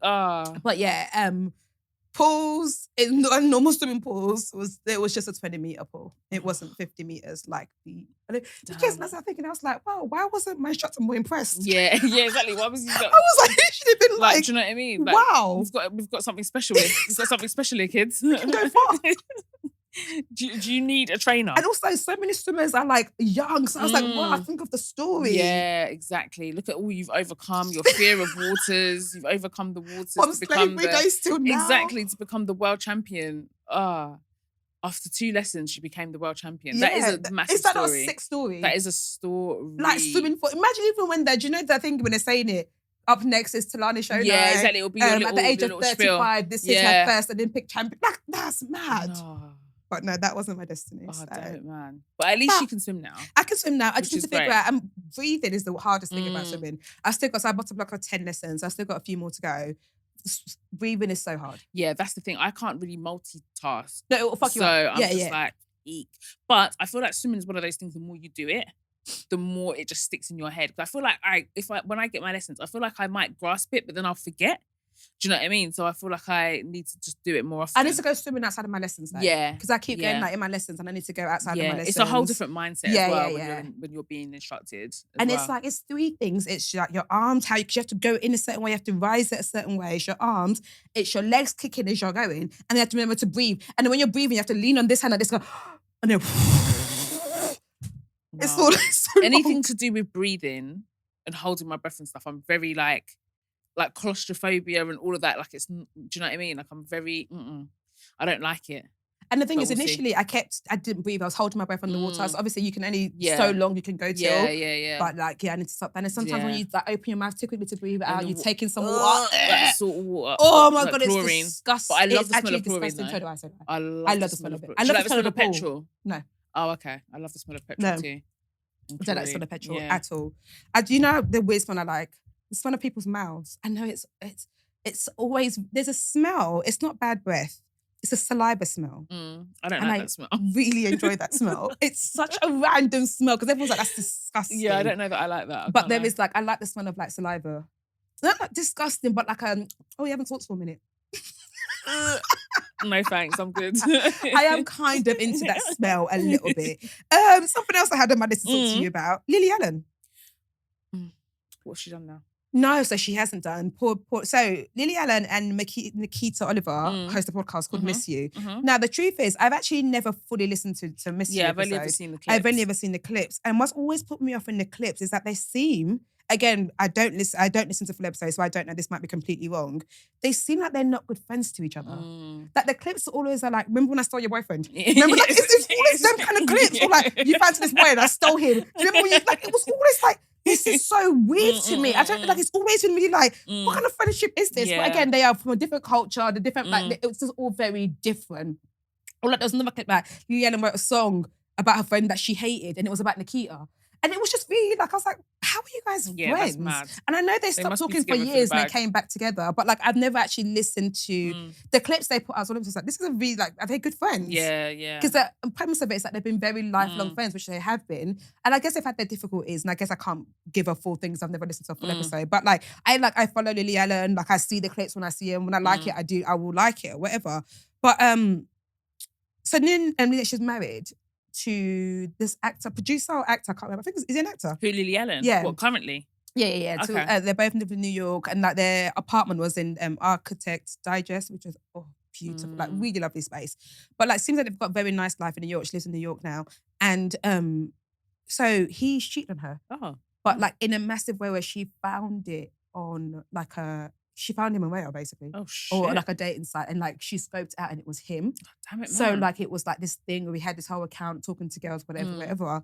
But yeah, pools, normal swimming pools, it was just a 20-meter pool. It wasn't 50 meters like the... Because as I was thinking, I was like, wow, why wasn't my instructor more impressed?
Yeah, exactly. Why was he?
I was like, he should have been like,
do you know what I mean? Like,
wow.
We've got something special here. We've got something special here, kids.
We can go far.
Do you need a trainer?
And also, so many swimmers are like young. So I was like, wow, I think of the story.
Yeah, exactly. Look at all you've overcome. Your fear of waters. You've overcome the waters.
From slavery days till now.
Exactly, to become the world champion. After 2 lessons, she became the world champion.
Yeah,
that is a massive story.
Is that a sick story?
That is a story.
Like swimming for... Imagine even when do you know that thing when they're saying it? Up next is Talani Shona.
Yeah, exactly. It'll be your
at the age of 35,
spiel.
This is her first Olympic champion. Like, that's mad.
No.
But no, that wasn't my destiny.
Oh, damn it, man. But at least you can swim now.
I can swim now. I just need to figure out. Breathing is the hardest thing about swimming. I've still got, so I bought a block of 10 lessons. I've still got a few more to go. Breathing is so hard.
Yeah, that's the thing. I can't really multitask.
No, it will fuck you up.
So I'm just like, eek. But I feel like swimming is one of those things, the more you do it, the more it just sticks in your head. Because I feel like when I get my lessons, I feel like I might grasp it, but then I'll forget. Do you know what I mean? So I feel like I need to just do it more often.
I need to go swimming outside of my lessons, though. Yeah. Because I keep going like in my lessons and I need to go outside of my lessons.
It's a whole different mindset as well when you're being instructed.
It's 3 things. It's like your arms, you have to go in a certain way, you have to rise it a certain way. It's your arms, it's your legs kicking as you're going, and you have to remember to breathe. And then when you're breathing, you have to lean on this hand like this, go, and then it's all so
anything
long.
To do with breathing and holding my breath and stuff, I'm very like claustrophobia and all of that. Like do you know what I mean? Like I'm very, I don't like it.
And the thing is, initially I didn't breathe. I was holding my breath underwater. So obviously you can only so long you can go till.
Yeah.
But I need to stop. And then sometimes when you open your mouth too quickly to breathe it out, you're taking some water.
Like salt water.
Oh my God, chlorine. It's disgusting.
But I love the smell of chlorine though.
So do I.
I love the smell of it.
I love the smell of
petrol.
No.
Oh, okay. I love the smell of petrol too.
I don't like the smell of petrol at all. Do you know the weird smell I like? The smell of people's mouths. I know it's always, there's a smell. It's not bad breath. It's a saliva smell.
I don't like that smell.
I really enjoy that smell. It's such a random smell because everyone's like, that's disgusting.
Yeah, I don't know that I like that.
But there is like, I like the smell of like saliva. Not disgusting, but like, oh, you haven't talked for a minute.
No thanks, I'm good.
I am kind of into that smell a little bit. Something else I had on my list to talk to you about. Lily Allen.
What's she done now?
No, so she hasn't done. So Lily Allen and Nikita Oliver host a podcast called Miss You. Now, the truth is, I've actually never fully listened to Miss You.
Yeah, I've only ever seen the clips.
I've only ever seen the clips. And what's always put me off in the clips is that they seem, again, I don't listen to full episodes, so I don't know, this might be completely wrong. They seem like they're not good friends to each other. Like the clips always are like, remember when I stole your boyfriend? Remember, like, it's always them kind of clips. Or like, you fancy this boy and I stole him. Remember when it was always like, this is so weird to me. I don't like. It's always been really like, what kind of friendship is this? But again, they are from a different culture. The different it's just all very different. Or like there was another clip like Lily Allen wrote a song about her friend that she hated, and it was about Nikita. And it was just really like, I was like, how are you guys friends?
That's mad.
And I know they stopped talking for years and they came back together, but like I've never actually listened to the clips they put out. So I was just like, this is a really like, are they good friends?
Yeah.
Because the premise of it is that they've been very lifelong friends, which they have been. And I guess they've had their difficulties, and I guess I can't give a full thing because I've never listened to a full episode. But like I follow Lily Allen, like I see the clips when I see them. When I like it, I will like it or whatever. But so then she's married to this producer or actor, I can't remember. I think is he an actor?
Who, Lily Allen?
Yeah.
What, currently?
Yeah.
Okay.
So, they both live in New York, and like their apartment was in Architects Digest, which was beautiful, like really lovely space. But like seems like they've got a very nice life in New York. She lives in New York now, and so he cheated on her. But like in a massive way where she found it on like she found him on Whale, basically.
Oh, shit.
Or like a dating site. And like she scoped out and it was him.
Oh, damn it, man.
So like it was like this thing where we had this whole account talking to girls, whatever.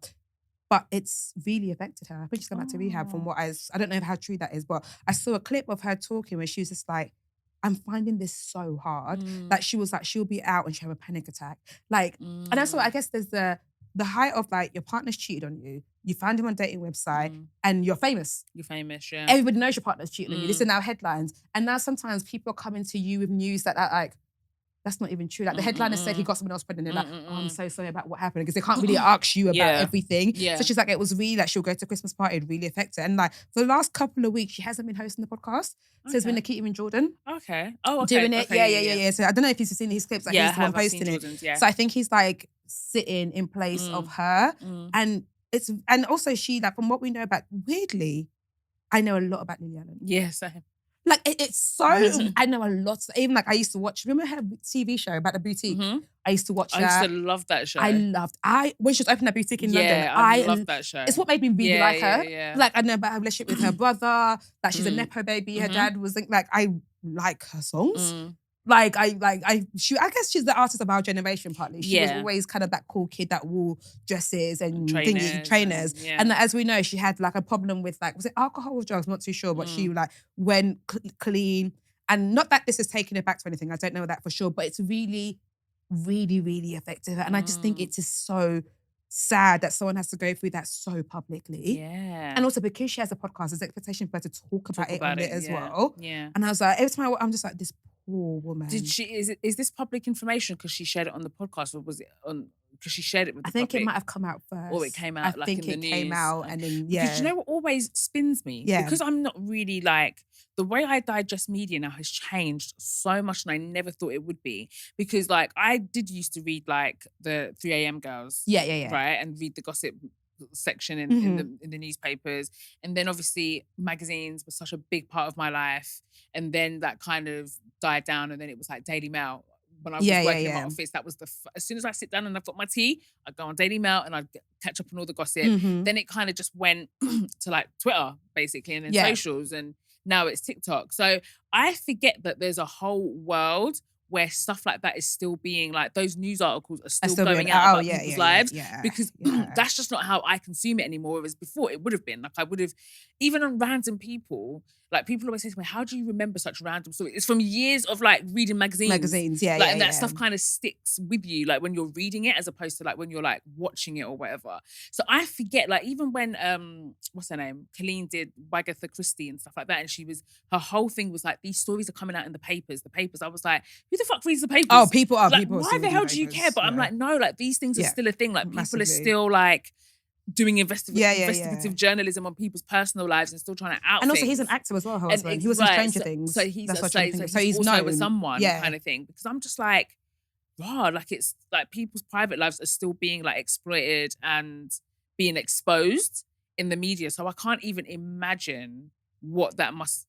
But it's really affected her. I think she's gone back to rehab from what I don't know how true that is, but I saw a clip of her talking where she was just like, I'm finding this so hard. Like she was like, she'll be out and she'll have a panic attack. Like, and also I guess there's the height of like your partner's cheated on you, you found him on a dating website, and you're famous.
You're famous, yeah.
Everybody knows your partner's cheating on you. This is now headlines. And now sometimes people are coming to you with news that like, that's not even true. Like the headliner said he got someone else pregnant. And they're like, I'm so sorry about what happened. Because they can't really ask you about everything. Yeah. So she's like, it was really like, she'll go to a Christmas party, it really affected her. And like for the last couple of weeks, she hasn't been hosting the podcast. So it's been Nikita and Jordan.
Okay. Oh, okay.
Doing it. Yeah. So I don't know if you've seen his clips. Like he's the one posting it. Yeah. So I think he's like sitting in place of her. And also she, like from what we know about, weirdly, I know a lot about Lily Allen.
Yes, I have.
Like, it's so... I know a lot. Even, like, I used to watch... Remember her TV show about the boutique? I used to watch that.
I used to love that show.
When she was opening that boutique in London,
I loved that show.
It's what made me really like her. Yeah. Like, I know about her relationship with her brother, that she's a Nepo baby. Her dad was... Like, I like her songs. Like, I guess she's the artist of our generation, partly. She was always kind of that cool kid that wore dresses and trainers. And as we know, she had like a problem with like, was it alcohol or drugs? I'm not too sure, but she like went clean. And not that this has taken her back to anything, I don't know that for sure, but it's really, really, really affected her. And I just think it's just so sad that someone has to go through that so publicly. Yeah. And also because she has a podcast, there's expectation for her to talk about it on it as well. Yeah. And I was like, every time I'm just like, this poor woman.
Did she? Is this public information because she shared it on the podcast, or was it on because she shared it with the
public? I think
it
might have come out first.
Or it came out like in the news. I think it
came out and then,
Because you know what always spins me?
Yeah.
Because I'm not really like, the way I digest media now has changed so much and I never thought it would be. Because like, I did used to read like the 3 a.m. girls.
Yeah.
Right? And read the gossip section in the newspapers. And then obviously magazines were such a big part of my life. And then that kind of died down and then it was like Daily Mail. When I was working in my office, that was as soon as I sit down and I've got my tea, I'd go on Daily Mail and I'd catch up on all the gossip. Then it kind of just went to like Twitter basically and then socials, and now it's TikTok. So I forget that there's a whole world where stuff like that is still being like, those news articles are still going out about people's lives because that's just not how I consume it anymore. Whereas before it would have been like, I would have, even on random people, like people always say to me, how do you remember such random stories? It's from years of like reading magazines. And that stuff kind of sticks with you, like when you're reading it as opposed to like when you're like watching it or whatever. So I forget, like even when, what's her name? Colleen did Wagatha Christie and stuff like that. And her whole thing was like, these stories are coming out in the papers. I was like, who the fuck reads the papers?
Oh, people are.
Like,
people
why the hell do you care? But I'm like, no, like these things are still a thing. Like people are still like doing investigative journalism on people's personal lives and still trying to out.
And also, he's an actor as well. Her husband. He was in Stranger Things.
So he's also known with someone kind of thing. Because I'm just like, wow, like it's like people's private lives are still being like exploited and being exposed in the media. So I can't even imagine what that must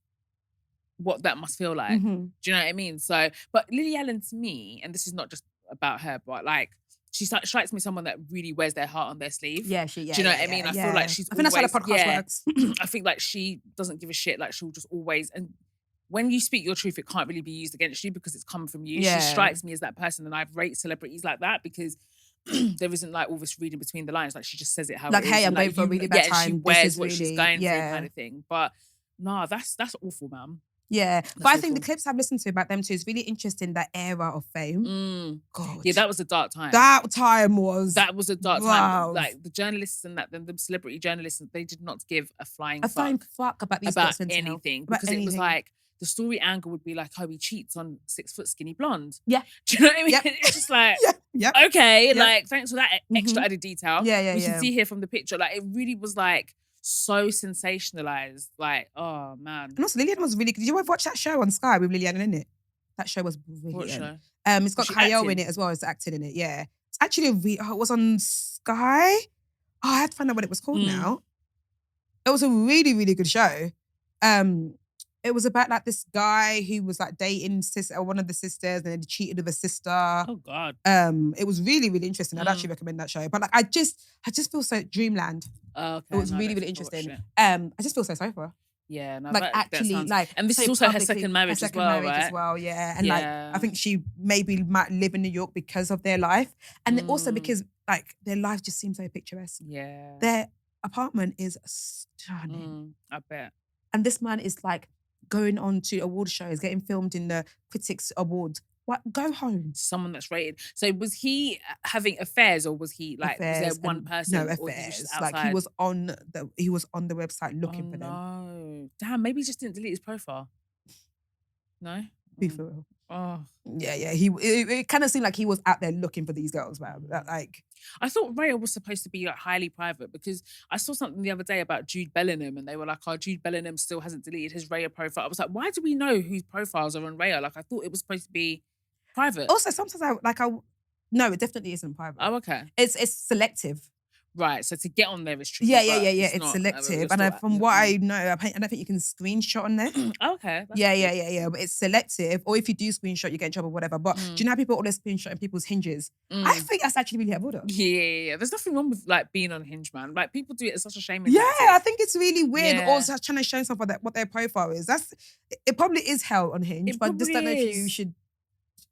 feel like. Do you know what I mean? So, but Lily Allen to me, and this is not just about her, but like, she strikes me someone that really wears their heart on their sleeve.
Do
you know what I mean? I feel like she's
I think
always,
that's how the podcast works.
I think like she doesn't give a shit. Like she'll just always, and when you speak your truth, it can't really be used against you because it's come from you. She strikes me as that person, and I rate celebrities like that because there isn't like all this reading between the lines. Like she just says it how
like,
it is.
Hey, I'm going for a really bad time.
She wears what she's going through kind of thing. But no, that's awful, man.
Yeah. But I think the clips I've listened to about them too is really interesting, that era of fame. God.
Yeah, that was a dark time.
That time was...
That was a dark time. Like, the journalists and the celebrity journalists, they did not give a flying
fuck about these
about
girls' mental health.
anything. Because it was like, the story angle would be like, oh, he cheats on 6 foot skinny blonde.
Yeah.
Do you know what I mean? Yep. It's just like, okay, like, thanks for that extra added detail.
Yeah.
We can see here from the picture, like, it really was like so sensationalized. Like, oh man.
And also, Lillian was really good. Did you ever watch that show on Sky with Lillian in it? That show was brilliant.
What show?
It's got Kyle in it as well as acting in it. Yeah. It's actually it was on Sky. Oh, I had to find out what it was called now. It was a really, really good show. It was about like this guy who was like dating one of the sisters, and then he cheated with a sister.
Oh God.
It was really, really interesting. I'd actually recommend that show. But like I just feel so Dreamland.
Okay.
It was really, really interesting. I just feel so sorry for her.
Yeah, no,
like actually,
sounds...
like,
and this is also her second marriage as well, right?
As well, yeah. And like, I think she maybe might live in New York because of their life, and also because like their life just seems so picturesque.
Yeah,
their apartment is stunning.
I bet.
And this man is like going on to award shows, getting filmed in the Critics Awards. What? Go home.
Someone that's rated. So was he having affairs, or was he like was there one person?
No affairs. Like he was on the website looking for them.
No, damn. Maybe he just didn't delete his profile. No,
be for real.
Oh
yeah. It kind of seemed like he was out there looking for these girls, man. Like
I thought Raya was supposed to be like highly private, because I saw something the other day about Jude Bellingham, and they were like, "Oh, Jude Bellingham still hasn't deleted his Raya profile." I was like, "Why do we know whose profiles are on Raya?" Like I thought it was supposed to be private.
Also, sometimes no, it definitely isn't private.
Oh, okay.
It's selective.
Right, so to get on there is tricky.
Yeah. It's selective, and from what I know, I don't think you can screenshot on there.
Okay.
Yeah. But it's selective, or if you do screenshot, you get in trouble, whatever. But do you know how people always screenshotting people's hinges? I think that's actually really helpful.
Yeah. There's nothing wrong with like being on Hinge, man. Like people do it. It's such a shame.
Yeah, I think it's really weird. Yeah. Or just trying to show someone what their profile is. It probably is hell on Hinge, but I just don't know if you should.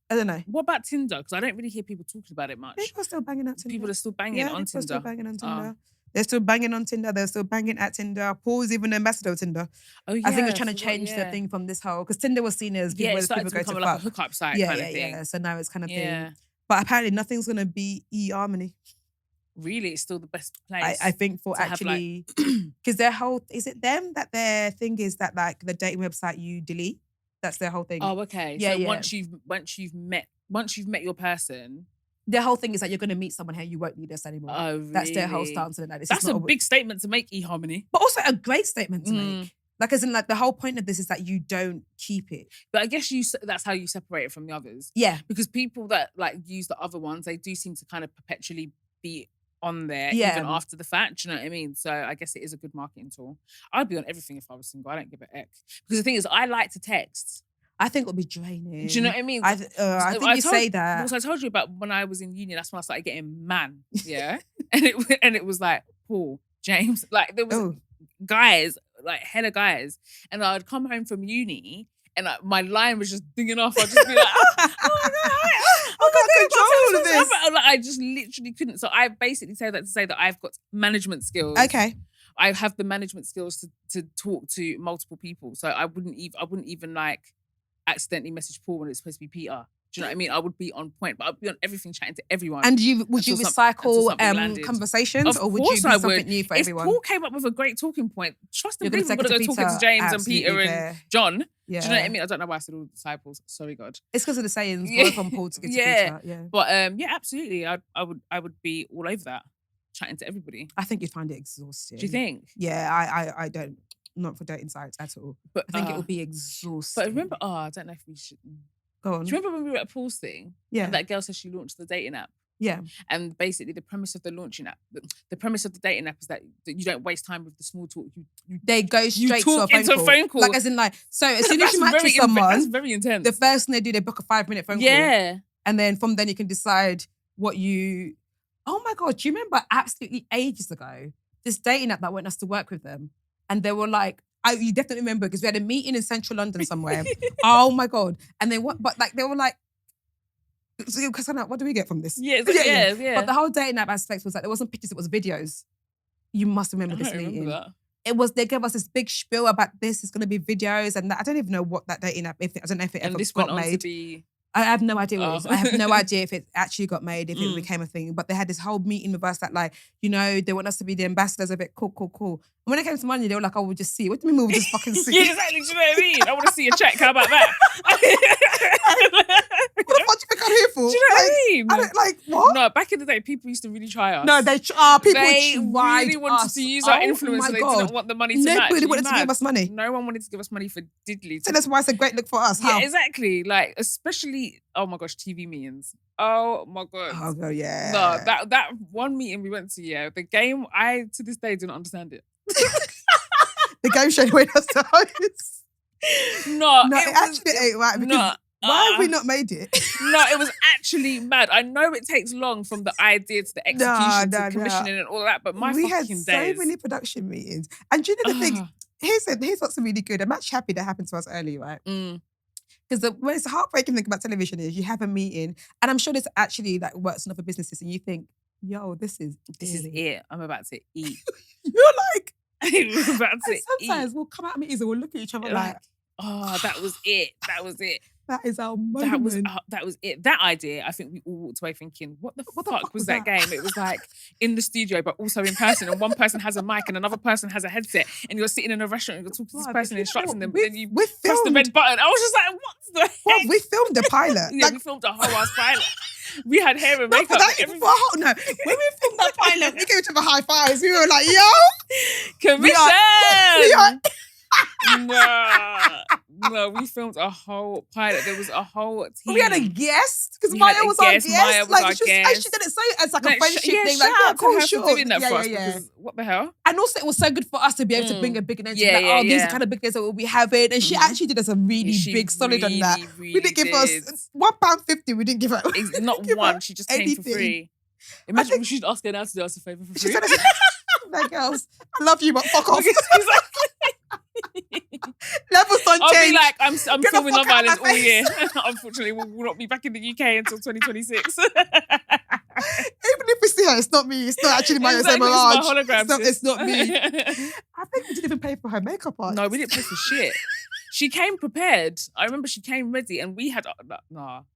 I don't know.
What about Tinder? Because I don't really hear people talking about it much.
People are still banging at Tinder.
People are still banging on Tinder.
Still banging on Tinder. They're still banging on Tinder. They're still banging at Tinder. Paul's even an ambassador of Tinder.
Oh yeah.
I think we're trying to change the thing from this whole, because Tinder was seen as people go to fuck.
Like a hookup site kind of thing.
Yeah. So now it's kind of thing. But apparently nothing's gonna be eHarmony.
Really, it's still the best place.
I think for actually, because their whole, is it them that their thing is that like the dating website you delete? That's their whole thing.
Oh, okay.
Yeah,
so once you've met your person,
their whole thing is that you're going to meet someone here, you won't need us anymore.
Oh, really?
That's their whole stance on it.
That's a big statement to make, eHarmony.
But also a great statement to make. Like, as in, like, the whole point of this is that you don't keep it.
But I guess that's how you separate it from the others.
Yeah.
Because people that, like, use the other ones, they do seem to kind of perpetually be on there even after the fact. Do you know what I mean? So I guess it is a good marketing tool. I'd be on everything if I was single. I don't give a heck. Because the thing is, I like to text.
I think it'll be draining.
Do you know what I mean?
I think you say that.
Because I told you about when I was in uni, that's when I started getting man. Yeah. and it was like, Paul, James, like there was guys, like hella guys. And I'd come home from uni and like, my line was just dinging off. I'd just be like, oh my God,
I can't control this.
Like, I just literally couldn't. So I basically say that to say that I've got management skills.
Okay.
I have the management skills to talk to multiple people. So I wouldn't even like accidentally message Paul when it's supposed to be Peter. Do you know what I mean? I would be on point, but I'd be on everything, chatting to everyone.
And would you recycle conversations, or would you do something new for everyone?
If Paul came up with a great talking point, trust him, we're going to go talking to James and Peter and John. Yeah. Do you know what I mean? I don't know why I said all the disciples. Sorry, God.
It's because of the sayings, go from Paul to get to Peter. Yeah.
But absolutely. I would be all over that, chatting to everybody.
I think you'd find it exhausting.
Do you think?
Yeah, I don't. Not for dating sites at all. But I think it would be exhausting.
But remember, I don't know if we should.
Go on.
Do you remember when we were at Paul's thing?
Yeah.
And that girl said she launched the dating app.
Yeah.
And basically the premise of the launching app, the premise of the dating app is that you don't waste time with the small talk.
They go straight to a phone call. Like as in like, so as soon as you match with someone,
that's very intense.
The first thing they do, they book a 5-minute phone call.
Yeah.
And then from then you can decide what you, oh my God, do you remember absolutely ages ago, this dating app that went us to work with them? And they were like, you definitely remember because we had a meeting in central London somewhere. Oh my God. And they what? But like they were like, because I'm like, what do we get from this?
Yeah.
But the whole dating app aspect was like, there wasn't pictures, it was videos. You must remember this meeting.
Remember that.
they gave us this big spiel about this. It's going to be videos and that. I don't even know what that dating app. I don't know if it ever got made. I have no idea what it was. I have no idea if it actually got made, if it became a thing. But they had this whole meeting with us that like, you know, they want us to be the ambassadors of it. Cool. And when it came to money, they were like, oh, we'll just see. What do you mean we'll just fucking see?
Yeah, exactly. Do you know what I mean? I want to see a check. How about that?
What the fuck do you think I'm here for?
Do you know what I mean?
I don't, like, what?
No, back in the day, people used to really try us.
No, people
really wanted to use our influence and they didn't want the money to match.
Nobody wanted to give us money.
No one wanted to give us money for diddly.
So that's why it's a great look for us. How?
Yeah, exactly. Like, especially, oh my gosh, TV meetings. Oh my God.
Oh, God, yeah.
No, that one meeting we went to, yeah, the game, I, to this day, do not understand it.
The game show went us to host.
No,
it actually ain't right. Because why have we not made it?
No, it was actually mad. I know it takes long from the idea to the execution to commissioning and all that, but we had so
many production meetings. And do you know the thing? Here's what's really good. I'm actually happy that happened to us early, right? Because the most heartbreaking thing about television is you have a meeting, and I'm sure this actually like works in other businesses, and you think, yo, this is
it. I'm about to eat.
You're like,
I'm about to
sometimes we'll come out of meetings and we'll look at each other like,
oh, that was it.
That is our moment.
That was it. That idea, I think we all walked away thinking, what the fuck was that game? It was like in the studio, but also in person. And one person has a mic and another person has a headset. And you're sitting in a restaurant and you're talking to this person, instructing them. But then you press the red button. I was just like, what's the heck?
We filmed the pilot.
Yeah, we filmed a whole ass pilot. We had hair and makeup.
When we filmed that pilot, we gave each other high fives. We were like, yo!
Commission! No, we filmed a whole pilot. There was a whole team.
We had a guest because Maya was our guest.
Maya was our guest.
And she did it so as like a friendship thing. Like,
yeah, cool, sure. Doing that for us because what the hell?
And also, it was so good for us to be able to bring a big name. These are the kind of big things that we'll be having. And she actually did us a really big solid on that. We didn't give us £1.50. We didn't give her.
Not one. She just came for free. Imagine we should ask her now to do us a favour for free.
Like, girls, I love you, but fuck off. Levels don't change.
I'll be like, I'm filming Love Island all year. Unfortunately, we'll not be back in the UK until 2026.
Even if we see her, it's not me. It's not actually my
It's my hologram.
It's not me. I think we didn't even pay for her makeup art.
No, we didn't pay for shit. She came prepared. I remember she came ready and we had...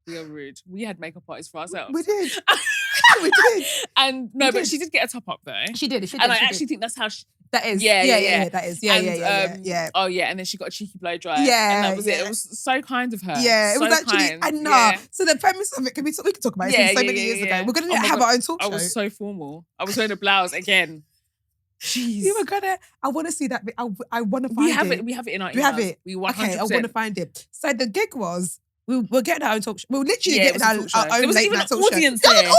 we are rude. We had makeup artists for ourselves.
We did. We did.
And but she did get a top up though.
She did.
And I actually think that's how she...
That is.
Yeah.
That is. Yeah.
Oh, yeah. And then she got a cheeky blow dry.
Yeah.
And that was it. It was so kind of her.
Yeah. It was actually...
kind.
I know. Yeah. So the premise of it, we can talk about it. It's so many years ago. We're going to have our own talk show.
I was so formal. I was wearing a blouse again. Jeez.
You were gonna... I want to see that. I want to find it.
We have it in our emails.
We have it.
We 100%.
Okay, I want to find it. So the gig was... We're getting our own talk show. We're literally getting our own late night talk show.
There was even an audience there.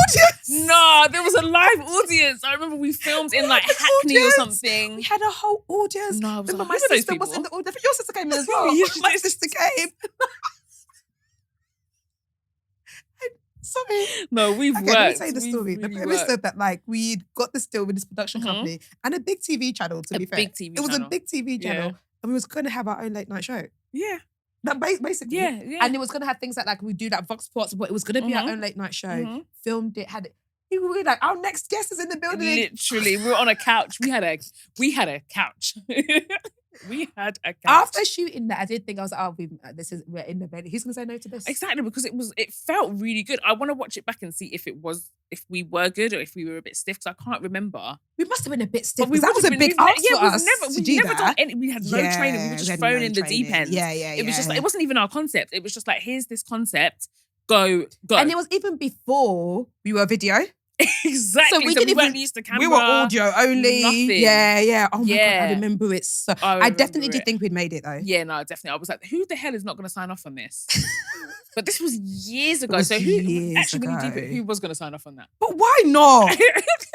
No, there was a live audience. I remember we filmed in like Hackney or something.
We had a whole audience.
No, I was
remember
my sister
was in the audience. Your sister came in as well. My sister came. Sorry.
No, we've worked.
Let me tell you the story.
Really
the premise said that like we'd got this deal with this production company and a big TV channel, to be fair. It was a big TV channel. And we was going to have our own late night show.
Yeah.
That basically.
Yeah.
And it was going to have things like we do that Vox Sports, but it was going to be our own late night show. Filmed it, had it. We were like, our next guest is in the building.
Literally, we were on a couch. We had a couch. We had a couch.
After shooting that, I did think, I was like, we're in the bed. Who's going to say no to this?
Exactly, because it felt really good. I want to watch it back and see if we were good or if we were a bit stiff, because I can't remember.
We must have been a bit stiff, because that was a big ask for us to do that.
We had no training. We were just thrown in the deep end.
Yeah.
It was just like, it wasn't even our concept. It was just like, here's this concept, go.
And it was even before we were video.
Exactly. So we weren't used to camera.
We were audio only.
Nothing.
Yeah. Oh my God, I remember it. So I definitely did think we'd made it though.
Yeah, no, definitely. I was like, who the hell is not going to sign off on this? But this was years ago. So who was going to sign off on that?
But why not?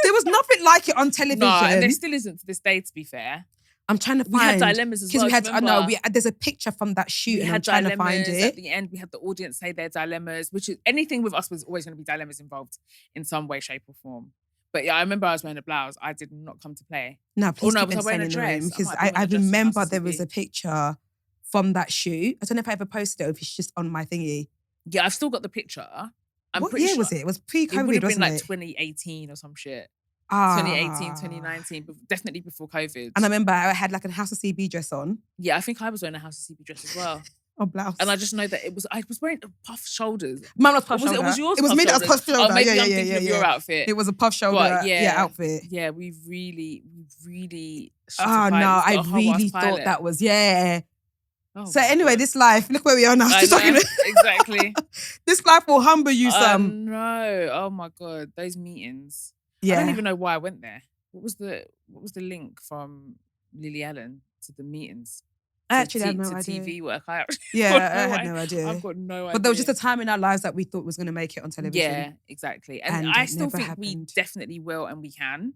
There was nothing like it on television.
No, and there still isn't to this day, to be fair.
I'm trying to find.
We had dilemmas as well.
There's a picture from that shoot and I'm trying to find it.
At the end, we had the audience say their dilemmas, which is anything with us was always going to be dilemmas involved in some way, shape or form. But yeah, I remember I was wearing a blouse. I did not come to play.
No, please keep it in the room, because I remember there was a picture from that shoot. I don't know if I ever posted it or if it's just on my thingy.
Yeah, I've still got the picture.
What year was it? It was pre-COVID, wasn't it?
It would have been like 2018 or some shit. 2018, 2019, definitely before COVID.
And I remember I had like a House of CB dress on.
Yeah, I think I was wearing a House of CB dress as well.
A blouse.
And I just know that I was wearing puff shoulders.
Mine was puff shoulder.
It was yours.
It was me that was puff shoulder.
Oh, maybe I'm thinking of your outfit.
It was a puff shoulder outfit.
Yeah, we really.
Oh no, I really thought that was Oh, so anyway, this life, look where we are now.
Exactly.
This life will humble you some.
No, oh my God, those meetings. Yeah. I don't even know why I went there. What was the link from Lily Allen to the meetings?
I actually had no idea.
TV work. I had
no idea.
I've got no idea.
But there was just a time in our lives that we thought was going to make it on television.
Yeah, exactly. And I still think we definitely will and we can.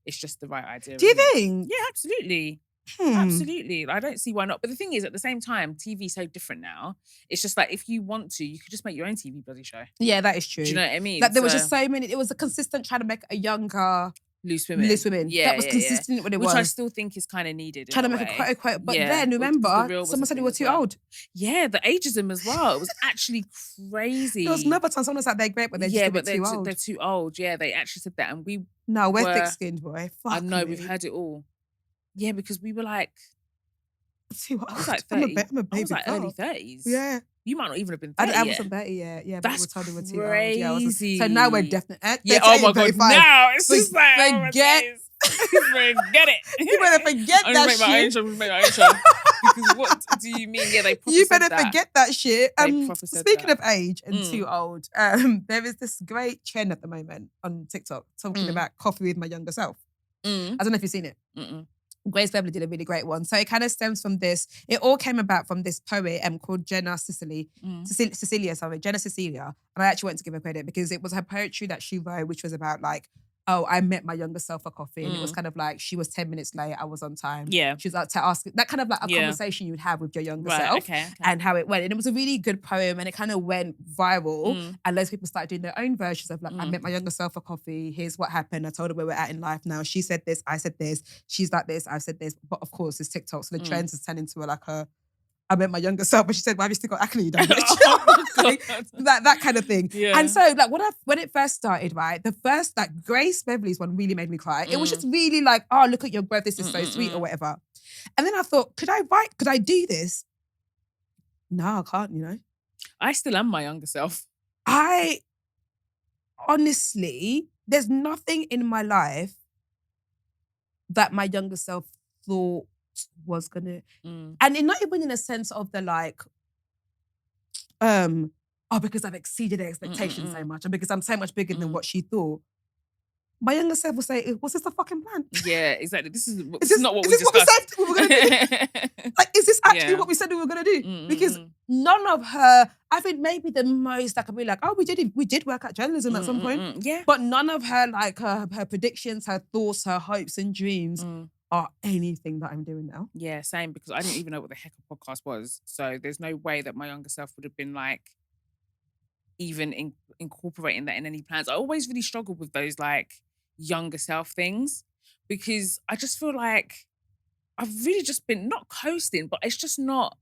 It's just the right idea.
Do you think?
Yeah, absolutely. Absolutely. I don't see why not. But the thing is, at the same time, TV's so different now. It's just like, if you want to, you could just make your own TV bloody show.
Yeah, that is true.
Do you know what I mean?
Like, there was just so many. It was a consistent trying to make a younger... Loose women.
Yeah,
that was consistent with it.
Which I still think is kind of needed.
Trying to make a quote. But then, remember, someone said we were too old.
Yeah, the ageism as well. It was actually crazy.
There was another time someone was like, they're great, but they're just a bit too old.
They're too old. Yeah, they actually said that. And we
No, we're thick-skinned, boy. Fuck
I know, we've heard it all. Yeah, because we were like...
Too old.
I was like 30.
I'm a baby.
I was like early 30s.
Yeah.
You might not even have been 30
I wasn't 30 yet. Yeah,
that's
but we were told we were too
crazy.
old. So now we're definitely...
Yeah, oh my God. Now it's just like...
Forget
it.
You better forget that shit.
I'm gonna make my own show. Because what do you mean? Yeah, they probably
You better forget that shit. Speaking of age and too old, there is this great trend at the moment on TikTok talking about coffee with my younger self. I don't know if you've seen it. Grace Beverly did a really great one. So it kind of stems from this. It all came about from this poet called Jenna Cecilia. And I actually went to give her credit because it was her poetry that she wrote, which was about like, oh, I met my younger self for coffee. And it was kind of like, she was 10 minutes late, I was on time.
Yeah.
She was like to ask, that kind of like a conversation you would have with your younger self and how it went. And it was a really good poem and it kind of went viral. And loads of people started doing their own versions of like, I met my younger self for coffee. Here's what happened. I told her where we're at in life now. She said this, I said this. She's like this, I've said this. But of course, it's TikTok. So the trends has turned into like I met my younger self, but she said, why have you still got acne, you dumb bitch? Like, that kind of thing. Yeah. And so like when it first started, right, the first like Grace Beverly's one really made me cry. It was just really like, oh, look at your growth, this is so sweet or whatever. And then I thought, could I do this? No, I can't, you know.
I still am my younger self.
I honestly, there's nothing in my life that my younger self thought was gonna and not even in a sense of the like because I've exceeded their expectations so much and because I'm so much bigger than what she thought. My younger self will say, was this the fucking plan?
Yeah, exactly. This is not what we discussed.
What we said we were gonna do? Like, is this actually what we said we were gonna do? Because none of her, I think maybe the most I could be like, oh, we did work at journalism at some point.
Yeah.
But none of her like her predictions, her thoughts, her hopes and dreams are anything that I'm doing now.
Yeah, same, because I didn't even know what the heck a podcast was. So there's no way that my younger self would have been like even incorporating that in any plans. I always really struggled with those like younger self things because I just feel like I've really just been not coasting, but it's just not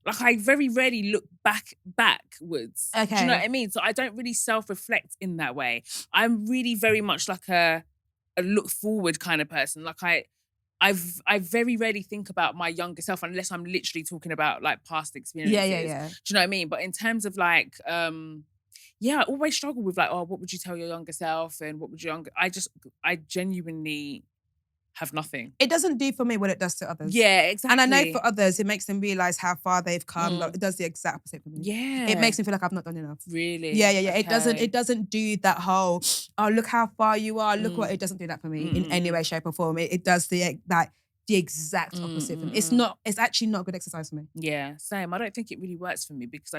like I very rarely look backwards.
Okay.
Do you know what I mean? So I don't really self-reflect in that way. I'm really very much like a look forward kind of person. Like I very rarely think about my younger self unless I'm literally talking about like past experiences.
Yeah.
Do you know what I mean? But in terms of like, I always struggle with like, oh, what would you tell your younger self and what would your younger... I genuinely have nothing.
It doesn't do for me what it does to others.
Yeah, exactly.
And I know for others, it makes them realise how far they've come. Like, it does the exact opposite for me.
Yeah.
It makes me feel like I've not done enough.
Really?
Yeah. Okay. It doesn't do that whole, oh, look how far you are. Look what... It doesn't do that for me in any way, shape or form. It does the exact opposite for me. It's actually not good exercise for me.
Yeah, same. I don't think it really works for me because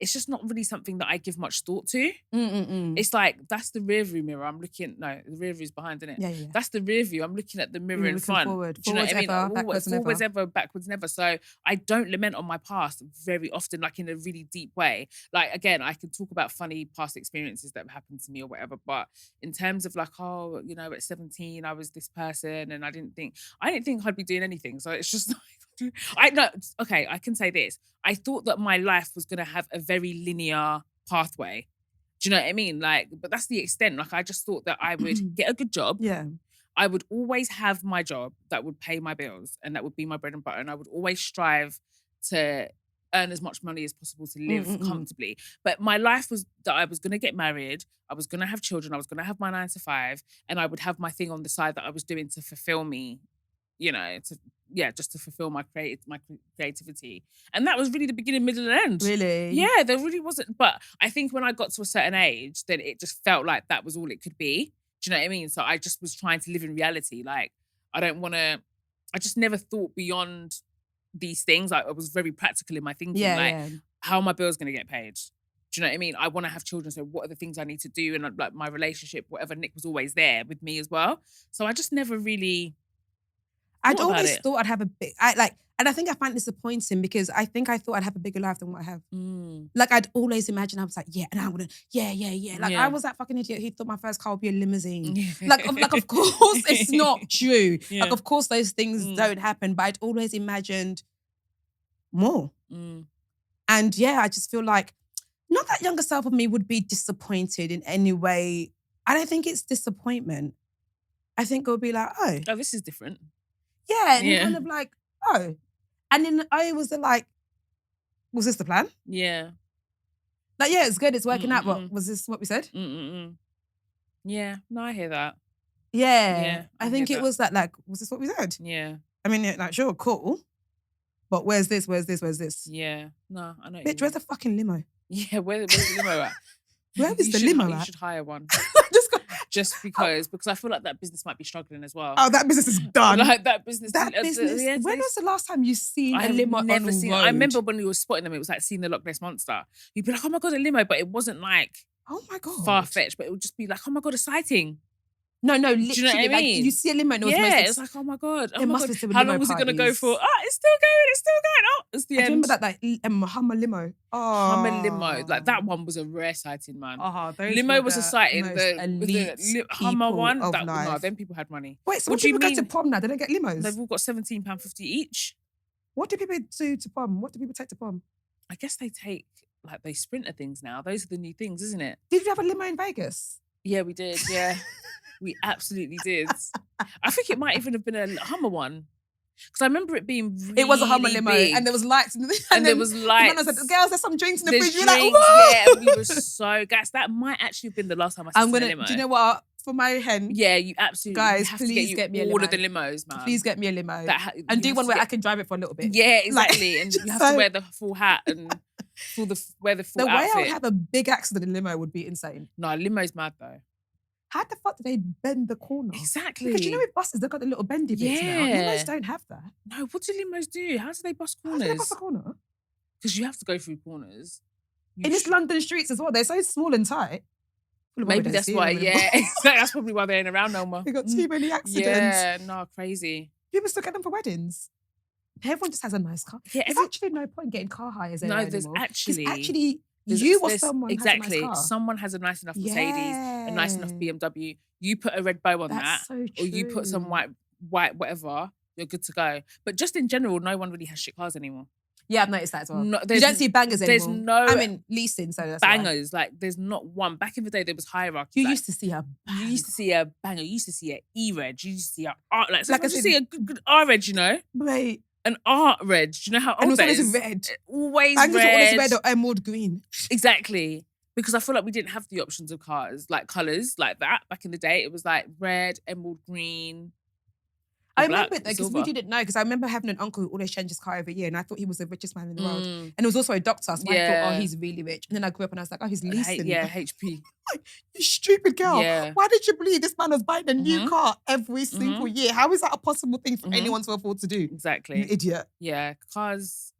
it's just not really something that I give much thought to. It's like, that's the rear view mirror. The rear view's behind, isn't it?
Yeah.
That's the rear view. I'm looking at the mirror in front.
Forward.
Do you know what I mean?
Forwards
ever, backwards never. So I don't lament on my past very often, like in a really deep way. Like, again, I can talk about funny past experiences that have happened to me or whatever, but in terms of like, oh, you know, at 17, I was this person and I didn't think I'd be doing anything. So it's just like, I can say this. I thought that my life was going to have a very linear pathway. Do you know what I mean? Like, but that's the extent. Like, I just thought that I would get a good job.
Yeah.
I would always have my job that would pay my bills and that would be my bread and butter. And I would always strive to earn as much money as possible to live comfortably. But my life was that I was going to get married. I was going to have children. I was going to have my 9 to 5. And I would have my thing on the side that I was doing to fulfill me, you know, just to fulfill my creativity. And that was really the beginning, middle, and end.
Really?
Yeah, there really wasn't. But I think when I got to a certain age, then it just felt like that was all it could be. Do you know what I mean? So I just was trying to live in reality. Like, I just never thought beyond these things. Like, I was very practical in my thinking. How are my bills going to get paid? Do you know what I mean? I want to have children, so what are the things I need to do? And like my relationship, whatever, Nick was always there with me as well. So I just never really
I'd always thought I'd have a big, and I think I find it disappointing because I think I thought I'd have a bigger life than what I have. Like, I'd always imagine, I was like, yeah, and I'm gonna, yeah. Like, I was that fucking idiot who thought my first car would be a limousine. Like, of course, it's not true. Like, of course, those things don't happen, but I'd always imagined more. And yeah, I just feel like, not that younger self of me would be disappointed in any way. I don't think it's disappointment. I think it would be like, oh,
this is different.
Yeah, and kind of like, oh. And then I was like, was this the plan?
Yeah.
Like, yeah, it's good, it's working out, but was this what we said?
Yeah, no, I hear that.
Yeah. I think it was that, like, was this what we said?
Yeah.
I mean, like, sure, cool. But where's this?
Yeah. No, I know.
Bitch, where's the fucking limo?
Yeah, where's the limo at?
Where is the limo at?
You should hire one.
Just
because I feel like that business might be struggling as well.
Oh, that business is done.
Like that business.
When was the last time you seen a limo on the road?
I remember when we were spotting them, it was like seeing the Loch Ness Monster. You'd be like, oh my God, a limo. But it wasn't like,
oh my God,
far-fetched. But it would just be like, oh my God, a sighting.
No, literally.
Do you know what I mean?
Like, you see a limo and it was
it's like, oh my God. How long is it going to go for? It's still going. Oh, it's the end.
I remember that, like, Hummer limo. Oh.
Hummer limo. Like, that one was a rare sighting, man. Limo was a sighting. The Hummer one, then people had money.
Wait, so what do people go to prom now? They don't get limos?
They've all got £17.50 each.
What do people do to prom? What do people take to prom?
I guess they take, like, they Sprinter things now. Those are the new things, isn't it?
Did you have a limo in Vegas?
Yeah, we did, yeah. We absolutely did. I think it might even have been a Hummer one. Because I remember it being really
It was a Hummer limo.
Big.
And there was lights.
And there was lights.
And I said, girls, there's some drinks in the fridge.
You're
like, whoa!
Yeah, we were so gassed. That might actually have been the last time I seen a limo.
Do you know what? For my hen.
Yeah, you absolutely.
Guys, please get me a limo.
All of the limos, man.
Please get me a limo. And do one where I can drive it for a little bit.
Yeah, exactly. And you have to wear the full hat and wear the full outfit.
The way I would have a big accident in limo would be insane.
No, limo's mad though.
How the fuck do they bend the corner?
Exactly.
Because you know with buses, they've got the little bendy bits now. Limos don't have that.
No, what do limos do? How do they bust corners?
How do they bust a corner?
Because you have to go through corners.
In this London streets as well, they're so small and tight.
Maybe that's why, yeah. That's probably why they ain't around no more.
They got too many accidents.
Yeah, no, crazy.
People still get them for weddings. Everyone just has a nice car. Yeah, there's actually no point getting car hires anymore. No,
there's
actually... You or someone
exactly.
has a nice car.
Someone has a nice enough Mercedes, a nice enough BMW. You put a red bow on
That's so true.
Or you put some white whatever, you're good to go. But just in general, no one really has shit cars anymore.
Yeah, I've noticed that as well. No, you don't see bangers anymore.
There's no...
I mean, leasing, so that's
bangers. Like, there's not one. Back in the day, there was hierarchy.
You used to see a banger.
You used to see a banger. You used to see an E-Reg. You used to see a... Like I see a good R-Reg, you know?
Wait.
An art red. Do you know how old that is?
And always red.
Always
red.
Always
red or emerald green.
Exactly. Because I feel like we didn't have the options of cars, like colours like that. Back in the day, it was like red, emerald green.
I remember it though, because we didn't know, because I remember having an uncle who always changed his car every year, and I thought he was the richest man in the world. And he was also a doctor, so I thought, oh, he's really rich. And then I grew up and I was like, oh, he's leasing.
HP.
You stupid girl. Yeah. Why did you believe this man was buying a new car every single year? How is that a possible thing for anyone to afford to do?
Exactly.
You idiot.
Yeah, cars.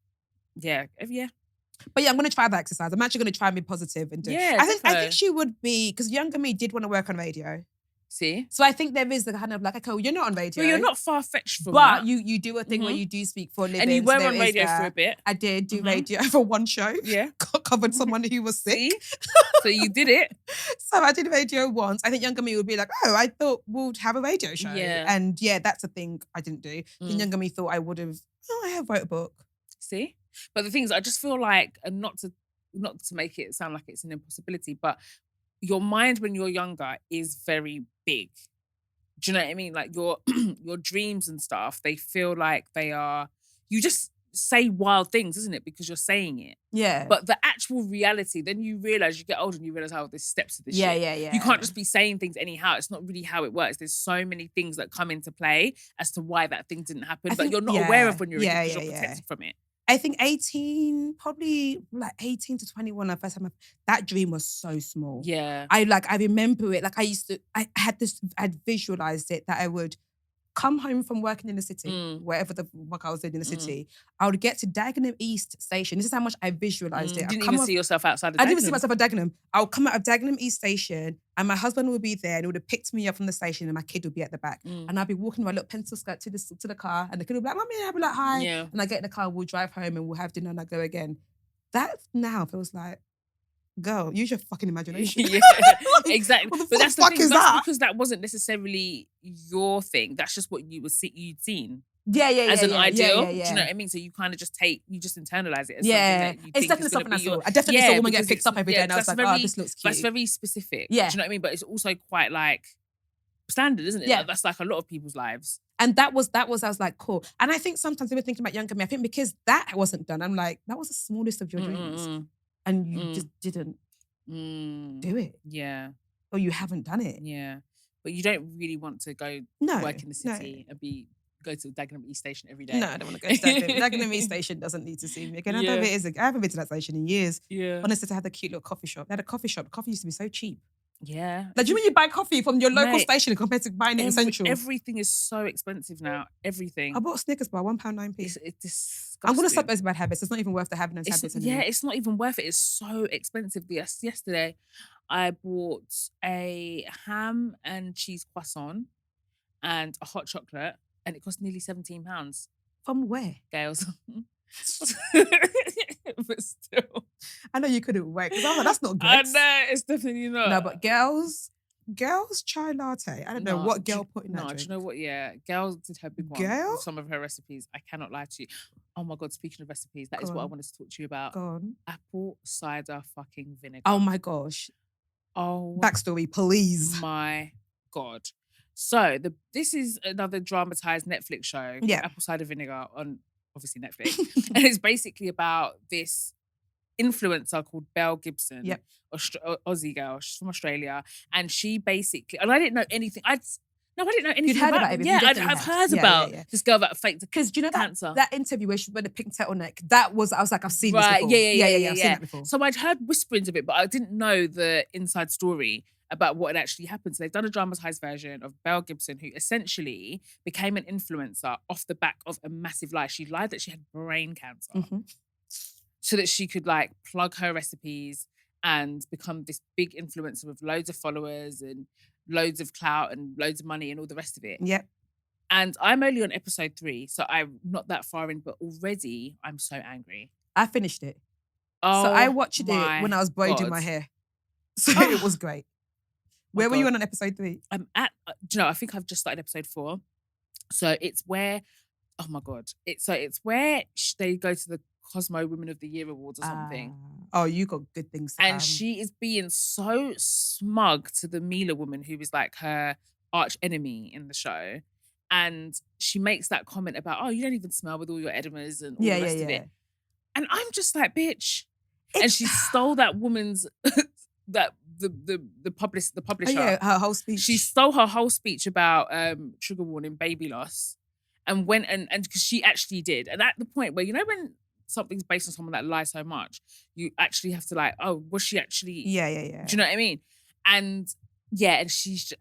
Yeah.
But yeah, I'm going to try that exercise. I'm actually going to try and be positive and do it.
Yeah,
I think she would be, because younger me did want to work on radio.
See?
So I think there is the kind of like, okay, well, you're not on radio.
Well, you're not far-fetched from that.
But you do a thing where you do speak for a living.
And you were on radio for a bit.
I did do radio for one show.
Yeah.
Covered someone who was sick.
See? So you did it.
So I did radio once. I think younger me would be like, oh, I thought we'll have a radio show.
Yeah.
And yeah, that's a thing I didn't do. And younger me thought I would have, I have wrote a book.
See? But the thing is, I just feel like, and not to make it sound like it's an impossibility, but your mind when you're younger is very big. Do you know what I mean? Like your dreams and stuff, they feel like they are, you just say wild things, isn't it? Because you're saying it.
Yeah.
But the actual reality, then you realise, you get older and you realise how there's steps to this shit.
Yeah.
You can't just be saying things anyhow. It's not really how it works. There's so many things that come into play as to why that thing didn't happen, but you're not aware of when you're in it because you're protected from it.
I think 18, probably like 18 to 21, the first time that dream was so small.
Yeah.
I remember it. Like I'd visualized it that I would come home from working in the city, wherever the fuck I was doing in the city. I would get to Dagenham East Station. This is how much I visualized it.
You didn't even see yourself outside of Dagenham?
I didn't even see myself at Dagenham. I would come out of Dagenham East Station and my husband would be there and he would have picked me up from the station and my kid would be at the back. And I'd be walking with my little pencil skirt to the car and the kid would be like, Mummy, and I'd be like, hi.
Yeah.
And I get in the car, we'll drive home and we'll have dinner and I go again. That now feels like, girl, use your fucking imagination.
Yeah, exactly. But that's the thing. That's because that wasn't necessarily your thing. That's just what you'd seen. As an ideal. Do you know what I mean? So you kind of just internalize it as something that you
it's definitely something I saw. I definitely saw a woman get picked up every day and I was like, oh, this looks cute.
That's very specific.
Yeah.
Do you know what I mean? But it's also quite like standard, isn't it?
Yeah.
That's like a lot of people's lives.
And that was, I was like, cool. And I think sometimes they were thinking about younger me. I think because that wasn't done, I'm like, that was the smallest of your dreams. And you just didn't do it.
Yeah.
Or you haven't done it.
Yeah. But you don't really want to go work in the city and go to Dagenham East Station every day.
No, I don't want to go to Dagenham. Dagenham East Station doesn't need to see me again. I haven't been to that station in years.
Yeah.
Honestly, to have the cute little coffee shop. They had a coffee shop. Coffee used to be so cheap.
Yeah.
Like, do you mean you buy coffee from your local station compared to buying it in Central?
Everything is so expensive now. Everything.
I bought a Snickers bar, £1.9p.
It's disgusting.
I'm going to stop those bad habits. It's not even worth having those habits anymore.
Yeah, it's not even worth it. It's so expensive. Yesterday, I bought a ham and cheese croissant and a hot chocolate and it cost nearly £17.
From where?
Gales. But still.
I know you couldn't wait because I was like, that's not good.
I know, it's definitely not.
No, but girls chai latte. I don't know what girl put in that drink.
Do you know what? Yeah, Girl did her big one with some of her recipes. I cannot lie to you. Oh my God, speaking of recipes, that is what I wanted to talk to you about.
Go on.
Apple cider fucking vinegar.
Oh my gosh.
Oh.
Backstory, please.
My God. So this is another dramatized Netflix show.
Yeah.
Apple cider vinegar on obviously Netflix. And it's basically about this influencer called Belle Gibson.
Yep.
Aussie girl. She's from Australia. And she basically, and I didn't know anything. I didn't know anything
You'd heard about it.
Yeah, I've heard about this girl that faked the
because do you know
cancer.
that interview where she wore the pink turtleneck? I was like, I've seen this before.
Yeah.
I've seen it before.
So I'd heard whisperings of it, but I didn't know the inside story about what had actually happened. So they've done a dramatized version of Belle Gibson, who essentially became an influencer off the back of a massive lie. She lied that she had brain cancer so that she could like plug her recipes and become this big influencer with loads of followers and loads of clout and loads of money and all the rest of it.
Yep.
And I'm only on episode 3, so I'm not that far in, but already I'm so angry.
I finished it.
Oh,
so I watched it when I was braiding my hair. So it was great. Where were you on episode 3?
I'm at, do you know, I think I've just started episode 4. So it's where, oh my God. It's where they go to the Cosmo Women of the Year Awards or something.
Oh, you got good things.
And she is being so smug to the Mila woman who is like her arch enemy in the show. And she makes that comment about, oh, you don't even smell with all your edemas and all the rest of it. And I'm just like, bitch. And she stole that woman's, the publisher.
Oh, yeah, her whole speech.
She stole her whole speech about trigger warning, baby loss. And went and because she actually did. And at the point where, you know, when something's based on someone that lies so much, you actually have to like, oh, was she actually?
Yeah.
Do you know what I mean? And yeah,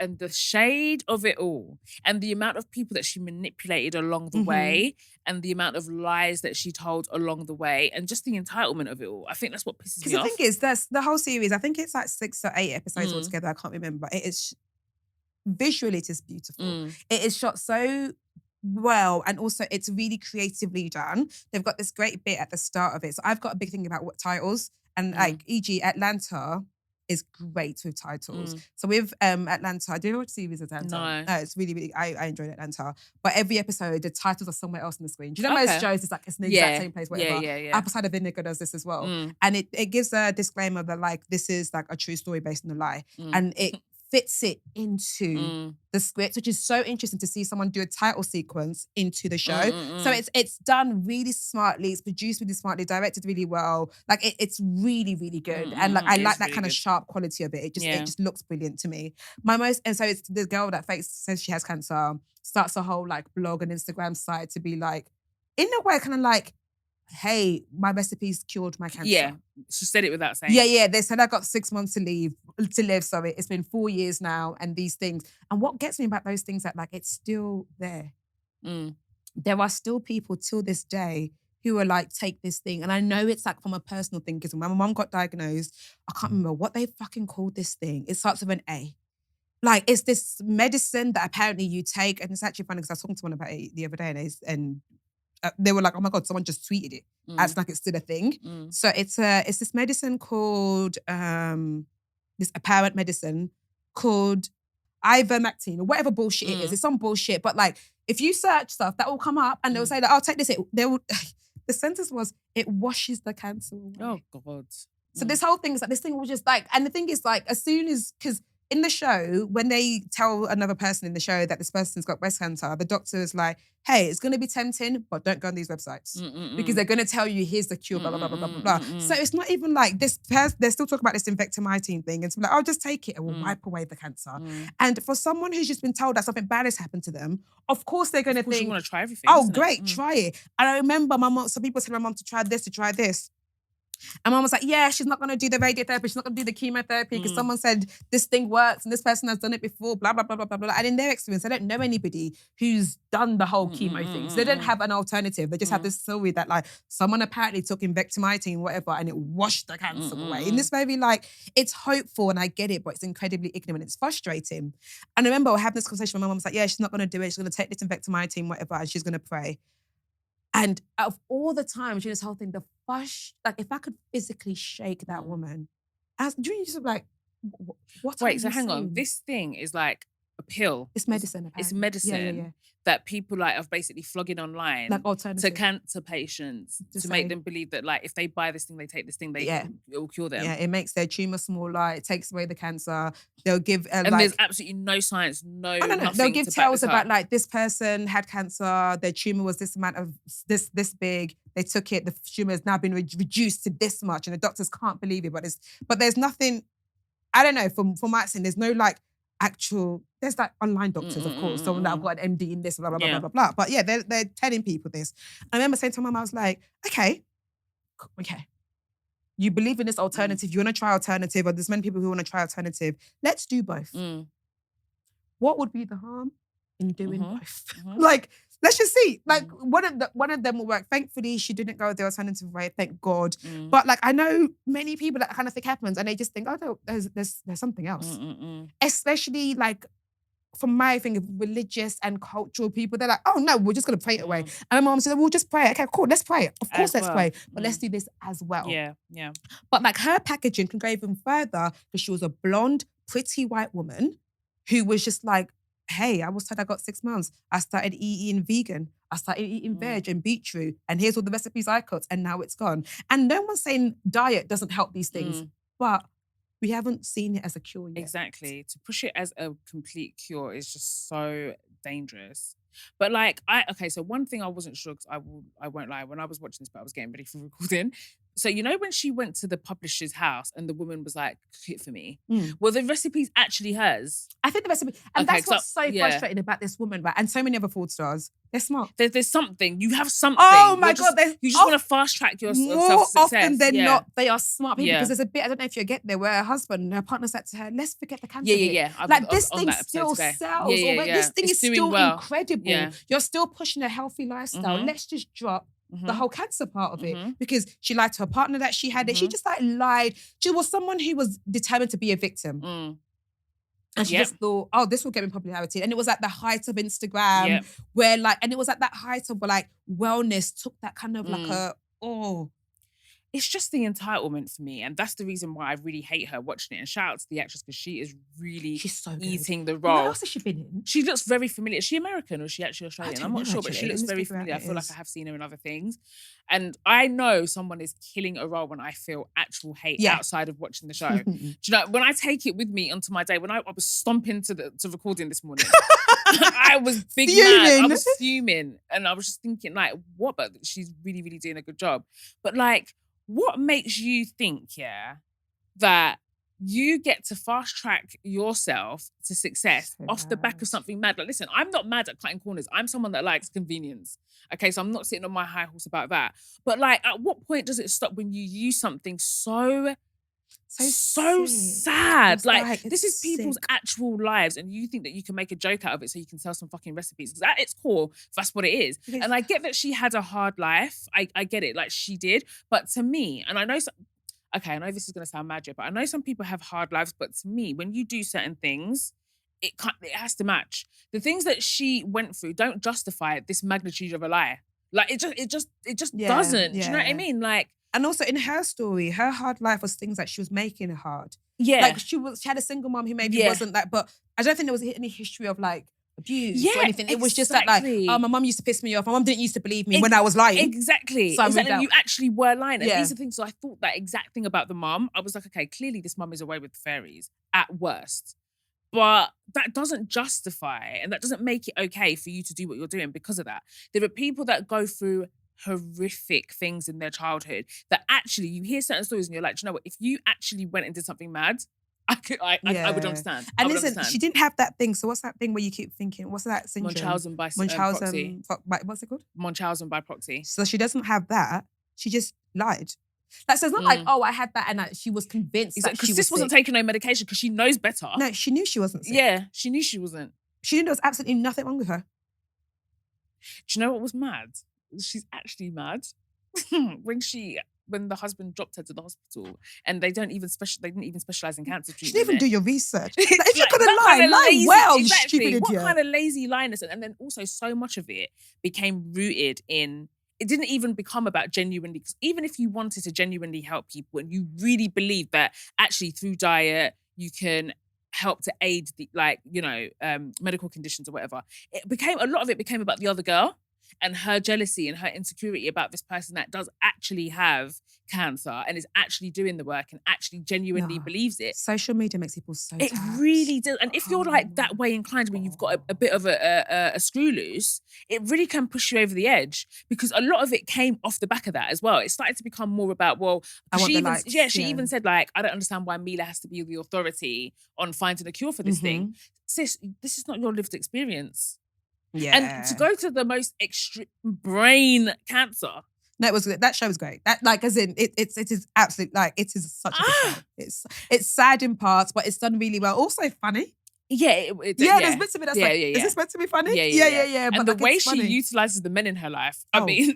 and the shade of it all, and the amount of people that she manipulated along the way, and the amount of lies that she told along the way, and just the entitlement of it all. I think that's what pisses me off.
The thing is, that's the whole series. I think it's like 6 or 8 episodes altogether. I can't remember. It is visually, it is beautiful. It is shot so well, and also it's really creatively done. They've got this great bit at the start of it. So I've got a big thing about what titles, and like, e.g., Atlanta is great with titles. So with Atlanta, do you know what series Atlanta? No, it's really, really, I enjoyed Atlanta. But every episode, the titles are somewhere else on the screen. Do you know most shows, it's like, it's in the exact same place, whatever. Outside of Vinegar does this as well. And it gives a disclaimer that like, this is like a true story based on a lie. And it fits it into the script, which is so interesting to see someone do a title sequence into the show. So it's done really smartly, it's produced really smartly, directed really well. Like it's really, really good. And like I like that really kind of sharp quality of it. It just looks brilliant to me. And so it's the girl that says she has cancer, starts a whole like blog and Instagram site to be like, in a way, kind of like, hey, my recipe's cured my cancer.
Yeah, she said it without saying.
Yeah. They said I got 6 months to live. Sorry, it's been 4 years now, and these things. And what gets me about those things that like it's still there. There are still people till this day who are like, take this thing. And I know it's like from a personal thing because when my mum got diagnosed, I can't remember what they fucking called this thing. It starts with an A. Like it's this medicine that apparently you take, and it's actually funny because I was talking to someone about it the other day, and they were like, oh my God, someone just tweeted it. As like it's still a thing. So it's this medicine called, this apparent medicine called ivermectin or whatever bullshit it is. It's some bullshit. But like, if you search stuff, that will come up and they'll say that, I'll take this. The sentence was, it washes the cancer away.
Oh God.
So this whole thing is like, this thing was just like, and the thing is like, as soon as, because in the show, when they tell another person in the show that this person's got breast cancer, the doctor is like, hey, it's going to be tempting, but don't go on these websites because they're going to tell you, here's the cure, blah, blah, blah, blah, blah, blah. So it's not even like this person, they're still talking about this invectomycin thing. And so like, oh, just take it and we'll wipe away the cancer. And for someone who's just been told that something bad has happened to them, of course they're going to think,
you want to try everything.
Oh, great, try it. And I remember my mom, some people said to my mom to try this. And mom was like, yeah, she's not going to do the radiotherapy. She's not going to do the chemotherapy because someone said this thing works and this person has done it before, blah, blah, blah, blah, blah, blah. And in their experience, they don't know anybody who's done the whole chemo thing. So they don't have an alternative. They just have this story that like someone apparently took invectomycin, whatever, and it washed the cancer away. And this maybe like, it's hopeful and I get it, but it's incredibly ignorant. It's frustrating. And I remember I having this conversation with my mom was like, yeah, she's not going to do it. She's going to take this invectomycin, whatever, and she's going to pray. And out of all the time during this whole thing, like if I could physically shake that woman, during just like, what?
Wait, so hang on. This thing is like a pill.
It's medicine. Apparently.
It's medicine that people like are basically flogging online,
like alternative
to cancer patients to make them believe that like if they buy this thing, they take this thing, it will cure them.
Yeah, it makes their tumor smaller. It takes away the cancer. They'll give
and like, there's absolutely no science, no.
They'll give tales about like this person had cancer. Their tumor was this amount of this big. They took it. The tumor has now been reduced to this much, and the doctors can't believe it. But there's nothing. I don't know. From my understanding, there's no like actual. There's like online doctors, of course, someone that have got an MD in this, blah blah blah blah blah blah. But yeah, they're telling people this. I remember saying to my mum, I was like, okay. You believe in this alternative. You want to try alternative, or there's many people who want to try alternative. Let's do both. What would be the harm in doing both? Like, let's just see. Like, one of them will work. Thankfully, she didn't go the alternative way. Thank God. But like, I know many people that kind of thing happens, and they just think, oh no, there's something else. Especially like, from my thing of religious and cultural people, they're like, oh no, we're just gonna pray it away. And my mom said, we'll just pray. Okay, cool, let's pray. Of course, let's pray. But let's do this as well.
Yeah.
But like her packaging can go even further because she was a blonde, pretty white woman who was just like, hey, I was told I got 6 months. I started eating vegan. I started eating veg and beetroot. And here's all the recipes I cooked. And now it's gone. And no one's saying diet doesn't help these things. But we haven't seen it as a cure yet.
Exactly. To push it as a complete cure is just so dangerous. But like, so one thing I wasn't sure, because I won't lie, when I was watching this, but I was getting ready for recording. So, you know, when she went to the publisher's house and the woman was like, cook it for me. Well, the recipe's actually hers.
I think the recipe, and that's what's so frustrating about this woman, right? And so many other food stars. They're smart.
There's something. You have something.
Oh my God.
You just want to fast track your self-success.
More often than not, they are smart people. Because there's a bit, I don't know if you get there, where her partner said to her, let's forget the cancer.
Yeah.
Like this thing still sells. This thing is still incredible. Yeah. You're still pushing a healthy lifestyle. Let's just drop the whole cancer part of it, because she lied to her partner that she had it. She just like lied. She was someone who was determined to be a victim. And she just thought, oh, this will get me popularity. And it was at the height of Instagram where like, and it was at that height of where like wellness took that kind of like
it's just the entitlement for me. And that's the reason why I really hate her watching it. And shout out to the actress because she is really
She's so good.
eating the role.
What else has she been in?
She looks very familiar. Is she American or is she actually Australian? I'm not sure, but she looks very
figure out
familiar. I
who it
feel like
is.
I have seen her in other things. And I know someone is killing a role when I feel actual hate outside of watching the show. Do you know, when I take it with me onto my day, when I was stomping to recording this morning, I was big mad. I was fuming. And I was just thinking, like, what? But she's really, really doing a good job. But like, what makes you think, that you get to fast track yourself to success off the back of something mad? Like, listen, I'm not mad at cutting corners. I'm someone that likes convenience. Okay, so I'm not sitting on my high horse about that. But like, at what point does it stop when you use something so sad? Like, this is people's actual lives, and you think that you can make a joke out of it so you can sell some fucking recipes. Because at its core, that's what it is. And I get that she had a hard life. I get it, like she did. But to me, and I know I know this is going to sound magic, but I know some people have hard lives, but to me, when you do certain things, it has to match. The things that she went through don't justify this magnitude of a lie. Like, it just doesn't. Do you know what I mean? Like,
and also in her story, her hard life was things that she was making it hard.
Yeah.
Like, she had a single mom who maybe wasn't that, but I don't think there was any history of like abuse or anything. It was just that like, oh, my mum used to piss me off. My mum didn't used to believe me when I was lying.
Exactly. So you actually were lying. And these are things, so I thought that exact thing about the mum. I was like, okay, clearly this mum is away with the fairies at worst. But that doesn't justify and that doesn't make it okay for you to do what you're doing because of that. There are people that go through horrific things in their childhood that actually, you hear certain stories and you're like, do you know what? If you actually went and did something mad, I would understand.
And listen, she didn't have that thing. So what's that thing where you keep thinking, what's that syndrome?
Munchausen by proxy.
What's it called?
Munchausen by proxy.
So she doesn't have that. She just lied. Like, so it's not like, oh, I had that and she was convinced that she was sick.
Because this wasn't taking no medication because she knows better.
No, she knew she wasn't sick.
Yeah, she knew she wasn't.
She knew there was absolutely nothing wrong with her.
Do you know what was mad? She's actually mad. when the husband dropped her to the hospital and they didn't even specialize in cancer treatment.
She didn't even do your research. Like, if you're gonna lie well, you stupid idiot.
What kind of lazy lioness? And then also so much of it became rooted in, it didn't even become about genuinely, because even if you wanted to genuinely help people and you really believe that actually through diet you can help to aid the, like, you know, medical conditions or whatever, a lot of it became about the other girl and her jealousy and her insecurity about this person that does actually have cancer and is actually doing the work and actually genuinely believes it.
Social media makes people so
It
taxed.
really does. And if you're like that way inclined where you've got a bit of a screw loose, it really can push you over the edge, because a lot of it came off the back of that as well. It started to become more about, she even said, like, I don't understand why Mila has to be the authority on finding a cure for this thing. Sis, this is not your lived experience.
Yeah.
And to go to the most extreme brain cancer.
No, it was good. That show was great. That, like, as in, it is absolute, like, it is such a good show. It's sad in parts, but it's done really well. Also funny.
Yeah,
there's meant to be is this meant to be funny? Yeah.
And the way she utilizes the men in her life, I mean.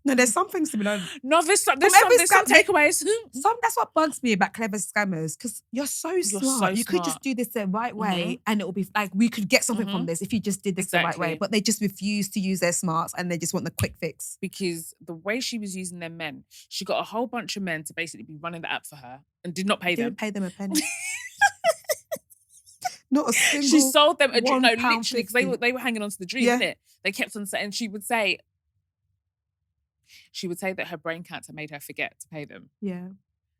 No, there's some things to be learned.
No, there's some takeaways.
That's what bugs me about clever scammers, because you're so smart. You could just do this the right way and it will be like, we could get something from this if you just did this the right way. But they just refuse to use their smarts and they just want the quick fix.
Because the way she was using their men, she got a whole bunch of men to basically be running the app for her and did not pay them.
Didn't pay them a penny. Not a single.
She sold them a dream. No, literally, because they were hanging on to the dream, innit? They kept on saying, she would say that her brain cancer made her forget to pay them.
Yeah.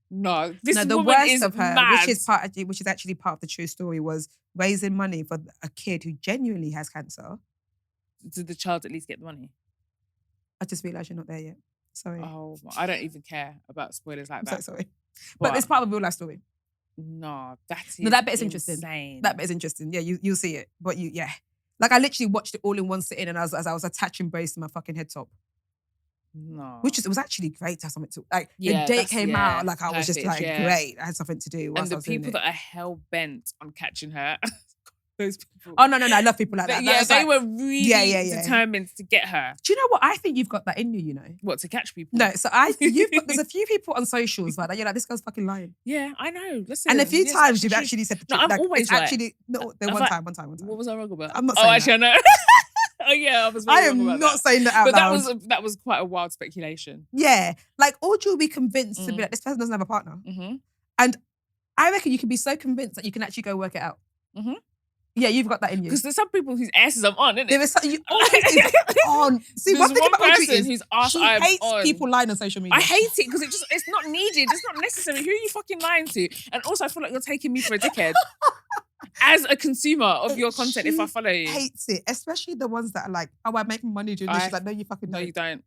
No, the
woman
worst
is
of her,
mad. which is actually part of the true story, was raising money for a kid who genuinely has cancer.
Did the child at least get the money?
I just realised you're not there yet. Sorry.
Oh, I don't even care about spoilers like that.
I'm so sorry. But it's part of a real life story.
No, that bit is
interesting. That bit is interesting. Yeah, you'll see it. But like, I literally watched it all in one sitting, and as I was attaching braids to my fucking head top.
No.
It was actually great to have something to, like, the date came out, like, I was just like, great, I had something to do.
And the people that are hell-bent on catching her, those people.
Oh, no, I love people like that.
Yeah, they were really determined to get her.
Do you know what? I think you've got that in you, you know.
What, to catch people?
No, so there's a few people on socials like that, you're like, this girl's fucking lying.
Yeah, I know. Listen,
and a few times you've actually said the truth.
No, I'm always right.
Actually, no, one time.
What was I wrong about?
I'm not saying
actually, I know. Oh yeah, I was.
I am not saying that out loud.
But that was quite a wild speculation.
Yeah, like Audrey will be convinced to be like, this person doesn't have a partner, and I reckon you can be so convinced that you can actually go work it out. Yeah, you've got that in you.
Because there's some people whose asses I'm on, isn't it?
There is you always is on. See,
there's
one thing about Audrey is
whose ass
she
I'm
hates
on.
people lying on social media.
I hate it because it's not needed. It's not necessary. Who are you fucking lying to? And also, I feel like you're taking me for a dickhead as a consumer of your content. If I follow you,
hates it, especially the ones that are like, "Oh, I make money doing this." She's like, "No, you fucking don't."
No, you don't.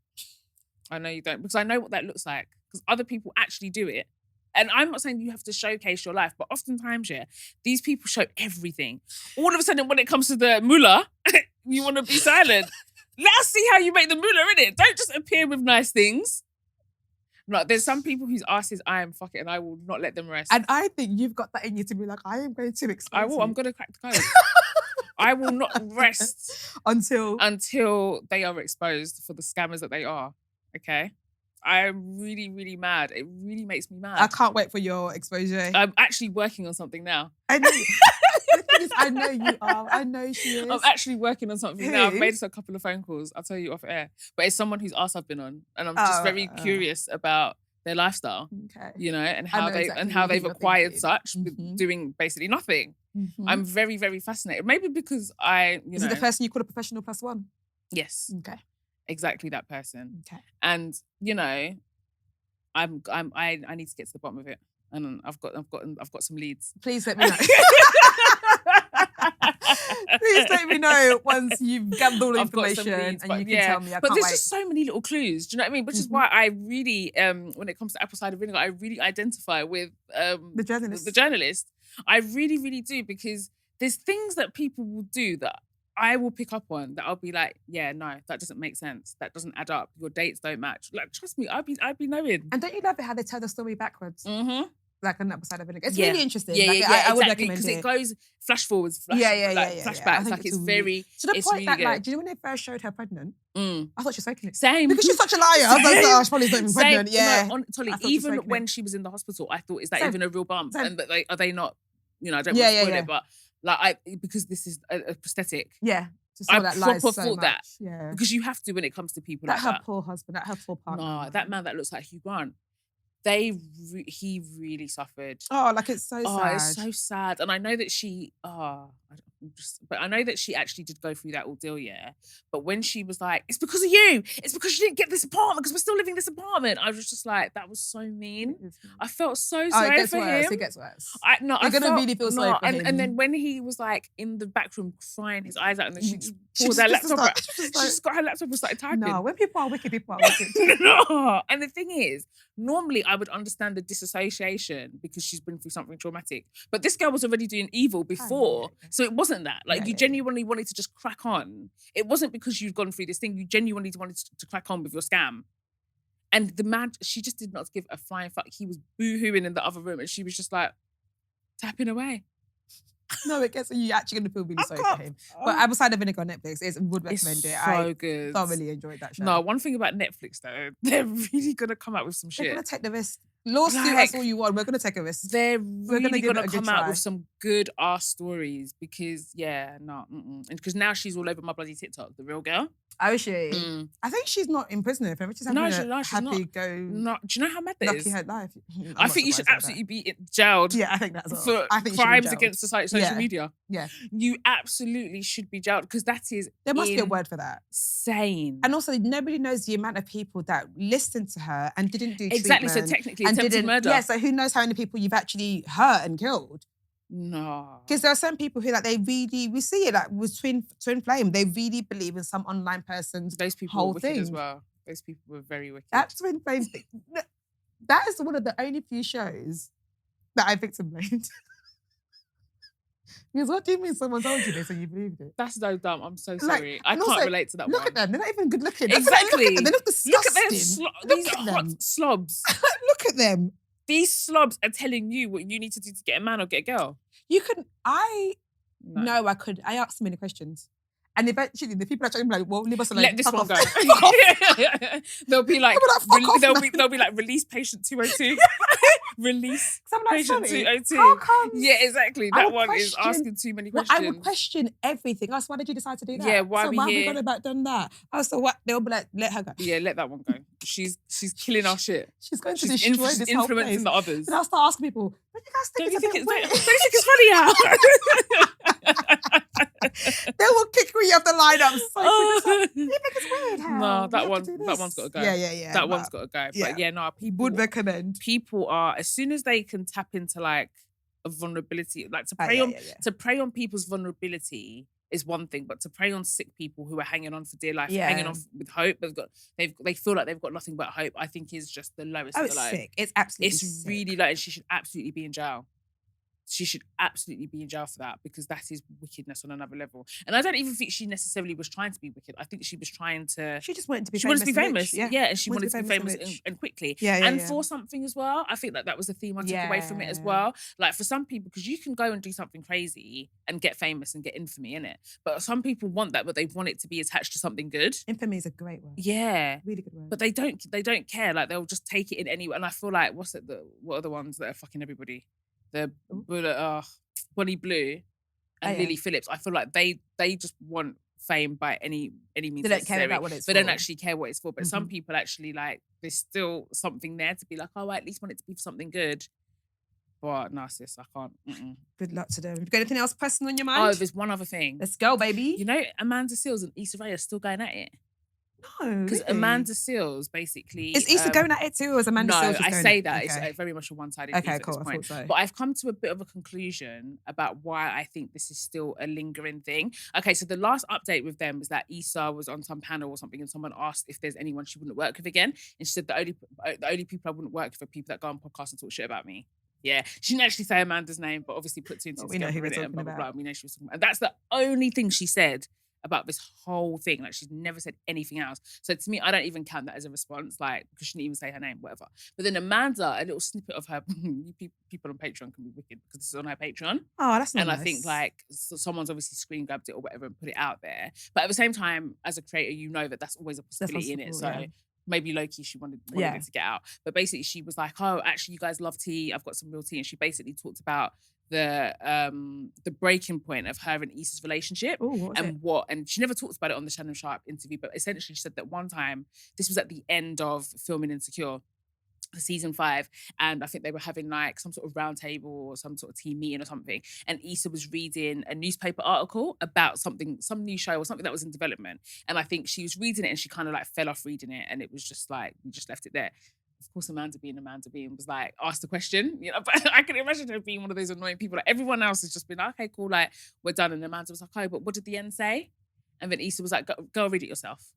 I know you don't because I know what that looks like because other people actually do it. And I'm not saying you have to showcase your life, but oftentimes, yeah, these people show everything. All of a sudden, when it comes to the moolah, you want to be silent. Let us see how you make the moolah, innit? Don't just appear with nice things. No, there's some people whose asses I am fucking and I will not let them rest.
And I think you've got that in you to be like, I am going to expose
I will. I'm going to crack the code. I will not rest
until
they are exposed for the scammers that they are. Okay? I'm really, really mad. It really makes me mad.
I can't wait for your exposure.
I'm actually working on something now.
I know. I know you are. I know she is.
I'm actually working on something now. I've made a couple of phone calls. I'll tell you off air. But it's someone whose ass I've been on. And I'm just very curious about their lifestyle. Okay. You know, and how they've acquired such with doing basically nothing. I'm very, very fascinated. Maybe because
Is it the person you call a professional +1?
Yes.
Okay.
Exactly that person.
Okay.
And you know, I need to get to the bottom of it. And I've got some leads.
Please let me know. Please let me know once you've gathered all the information leads, and you can tell me. But
there's just so many little clues. Do you know what I mean? Which is why I really, when it comes to apple cider vinegar, I really identify with
the journalist.
The journalist. I really, really do, because there's things that people will do that I will pick up on that I'll be like, yeah, no, that doesn't make sense. That doesn't add up. Your dates don't match. Like, trust me, I'd be knowing.
And don't you love it how they tell the story backwards? Like an apple cider vinegar. It's really interesting.
Yeah,
I would recommend it.
Because it goes flash forwards, flashbacks. Like it's very,
to the point
really
that,
good.
like, do you know when they first showed her pregnant? I thought she was faking it.
Same.
Because she's such a liar. I was like, oh, she probably not even pregnant. Yeah.
No, Tolly, even when she was in the hospital, I thought, is that even a real bump? And like, are they not, you know, I don't want to spoil it, but like, because this is a prosthetic.
Yeah.
I proper thought that. Yeah. Because you have to when it comes to people like that.
Her poor husband, her poor partner.
No, that man that looks like Hugh Grant. He really suffered.
Oh, like it's so sad.
Oh, it's so sad. And I know that I know that she actually did go through that ordeal, yeah. But when she was like, it's because of you. It's because you didn't get this apartment because we're still living in this apartment. I was just like, that was so mean. I felt so sorry for him.
It gets worse.
You're
going to really feel sorry for him.
And then when he was like in the back room crying his eyes out and then she just pulled her laptop out. She just got her laptop and started typing.
No, when people are wicked, people are wicked.
No. And the thing is, normally I would understand the disassociation because she's been through something traumatic. But this girl was already doing evil before. So it wasn't that. Like, you genuinely wanted to just crack on. It wasn't because you'd gone through this thing. You genuinely wanted to crack on with your scam. And the man, she just did not give a flying fuck. He was boo-hooing in the other room and she was just like tapping away.
No, it gets you actually going to feel really sorry for him. But apple cider vinegar on Netflix, would recommend it.
So good.
I thoroughly enjoyed that show.
No, one thing about Netflix though, they're really going to come out with some shit.
They're going to take the risk. Lawsuit us all you want. We're going to take a risk.
They're really going to come out with some good ass stories because, and because now she's all over my bloody TikTok, the real girl.
Oh, is she? I think she's not in prison. If she's having a happy go.
No, do you know how mad that is?
Lucky her life.
I think you should absolutely be jailed.
Yeah, I think that's
for crimes against society, social media.
Yeah,
you absolutely should be jailed because that is.
There must be a word for that.
Insane.
And also, nobody knows the amount of people that listened to her and didn't do
exactly.
treatment.
So technically, attempted murder.
Yeah, so who knows how many people you've actually hurt and killed.
No.
Because there are some people who we see it like with Twin Flame, they really believe in some online person's
Those people
whole
were wicked
thing.
As well. Those people were very wicked.
That Twin Flame thing, that is one of the only few shows that I victim blamed. Because what do you mean someone told you this and you believed it?
That's so dumb. I'm so sorry. I can't relate to that
look
one.
Look at them. They're not even good looking.
Exactly.
They look disgusting.
Look at these hot slobs.
Look at them.
These slobs are telling you what you need to do to get a man or get a girl.
You can. I could. I asked so many questions. And eventually the people are trying to be like, well, leave us alone.
Let this one go. They'll be like, they'll be like, release patient 202. Release patient 202.
How come?
Yeah, exactly. That one is asking too many questions.
I would question everything. I was, why did you decide to do that?
Yeah, why
have we gone about done that? I was, so what? They'll be like, let her go.
Yeah, let that one go. She's killing our shit.
She's going to destroy this whole place.
Influencing the others.
And I'll start asking people, don't you guys think
it's funny how?
They will kick me off the lineup so quick. You think it's weird how?
No, that one's got to go.
Yeah.
That one's got to go.
Yeah.
But yeah, no, people
would recommend.
People are, as soon as they can tap into like a vulnerability, like to prey on people's vulnerability is one thing, but to prey on sick people who are hanging on for dear life, hanging on with hope, they feel like they've got nothing but hope, I think is just the lowest of the low.
It's sick. It's absolutely
sick. Really low, and she should absolutely be in jail. She should absolutely be in jail for that, because that is wickedness on another level. And I don't even think she necessarily was trying to be wicked. I think she was trying to...
She just wanted to be famous.
She wanted to be famous.
Yeah,
and she wanted to be famous and quickly.
Yeah.
For something as well. I think that was the theme I took away from it as well. Like for some people, because you can go and do something crazy and get famous and get infamy in it. But some people want that, but they want it to be attached to something good.
Infamy is a great word.
Yeah.
Really good word.
But they don't care. Like they'll just take it in any way. And I feel like, what are the ones that are fucking everybody? The Bonnie Blue and Lily Phillips. I feel like they just want fame by any means.
They don't care about what it's for.
They don't actually care what it's for. But some people actually like, there's still something there to be like, oh, I at least want it to be for something good. But no, sis, I can't.
Good luck to them. Have you got anything else pressing on your mind?
Oh, there's one other thing.
Let's go, baby.
You know, Amanda Seales and Issa Rae are still going at it.
No,
because Amanda Seales basically
is Issa going at it too, or is Amanda Seales?
No, I say that it's very much a one-sided.
Okay, cool. I thought so.
But I've come to a bit of a conclusion about why I think this is still a lingering thing. Okay, so the last update with them was that Issa was on some panel or something, and someone asked if there's anyone she wouldn't work with again, and she said the only people I wouldn't work with are people that go on podcasts and talk shit about me. Yeah, she didn't actually say Amanda's name, but obviously put two and two together.
We know who we're talking
about. We know she was talking about, and that's the only thing she said about this whole thing. Like, she's never said anything else. So to me, I don't even count that as a response, like, because she didn't even say her name, whatever. But then Amanda, a little snippet of her, people on Patreon can be wicked because this is on her Patreon.
Oh, that's nice.
And I think, like, someone's obviously screen grabbed it or whatever and put it out there. But at the same time, as a creator, you know that that's always a possibility in it. So maybe low-key she wanted it to get out. But basically, she was like, oh, actually, you guys love tea. I've got some real tea. And she basically talked about the breaking point of her and Issa's relationship.
Ooh,
and she never talked about it on the Shannon Sharp interview, but essentially she said that one time, this was at the end of filming Insecure, season 5, and I think they were having like some sort of round table or some sort of team meeting or something, and Issa was reading a newspaper article about something, some new show or something that was in development, and I think she was reading it and she kind of like fell off reading it, and it was just like, we just left it there. Of course, Amanda being was like, asked the question, you know, but I can imagine her being one of those annoying people. Like, everyone else has just been like, okay, cool, like, we're done. And Amanda was like, oh, but what did the end say? And then Issa was like, go read it yourself.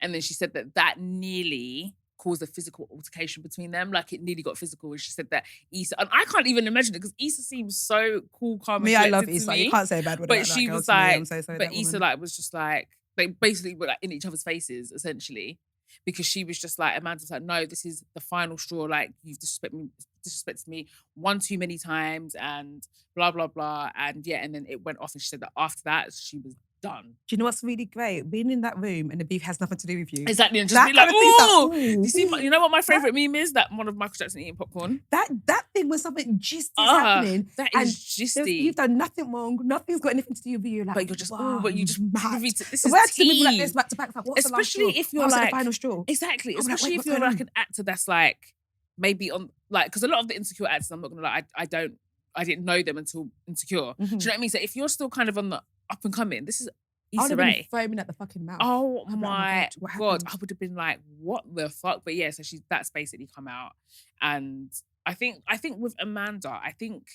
And then she said that nearly caused a physical altercation between them. Like, it nearly got physical. And she said that Issa, and I can't even imagine it because Issa seems so cool, calm, and
I love Issa. You can't say a bad word about that.
But she was like, but Issa like was just like, they basically were like in each other's faces, essentially. Because she was just like, Amanda was like, no, this is the final straw. Like, you've disrespected me one too many times and blah, blah, blah. And yeah, and then it went off and she said that after that, she was done.
Do you know what's really great? Being in that room and the beef has nothing to do with you.
Exactly. And just be like, ooh. You see, you know what my favourite meme is? That one of Michael Jackson eating popcorn.
That thing when something just is happening.
That is gisty.
You've done nothing wrong. Nothing's got anything to do with you. Like,
but you're just, but you just mad. This
is tea. Like this back to back. Like, what's
especially
the last
if you're like,
the final straw?
Exactly. Especially if you're like an actor that's like, maybe on, like, because a lot of the Insecure actors, I'm not going to lie, I didn't know them until Insecure.
Mm-hmm.
Do you know what I mean? So if you're still kind of on the up and coming, this is
Issa Rae.
I would have been
foaming at the fucking mouth.
Oh my God. I would have been like, what the fuck? But yeah, so that's basically come out. And I think with Amanda, I think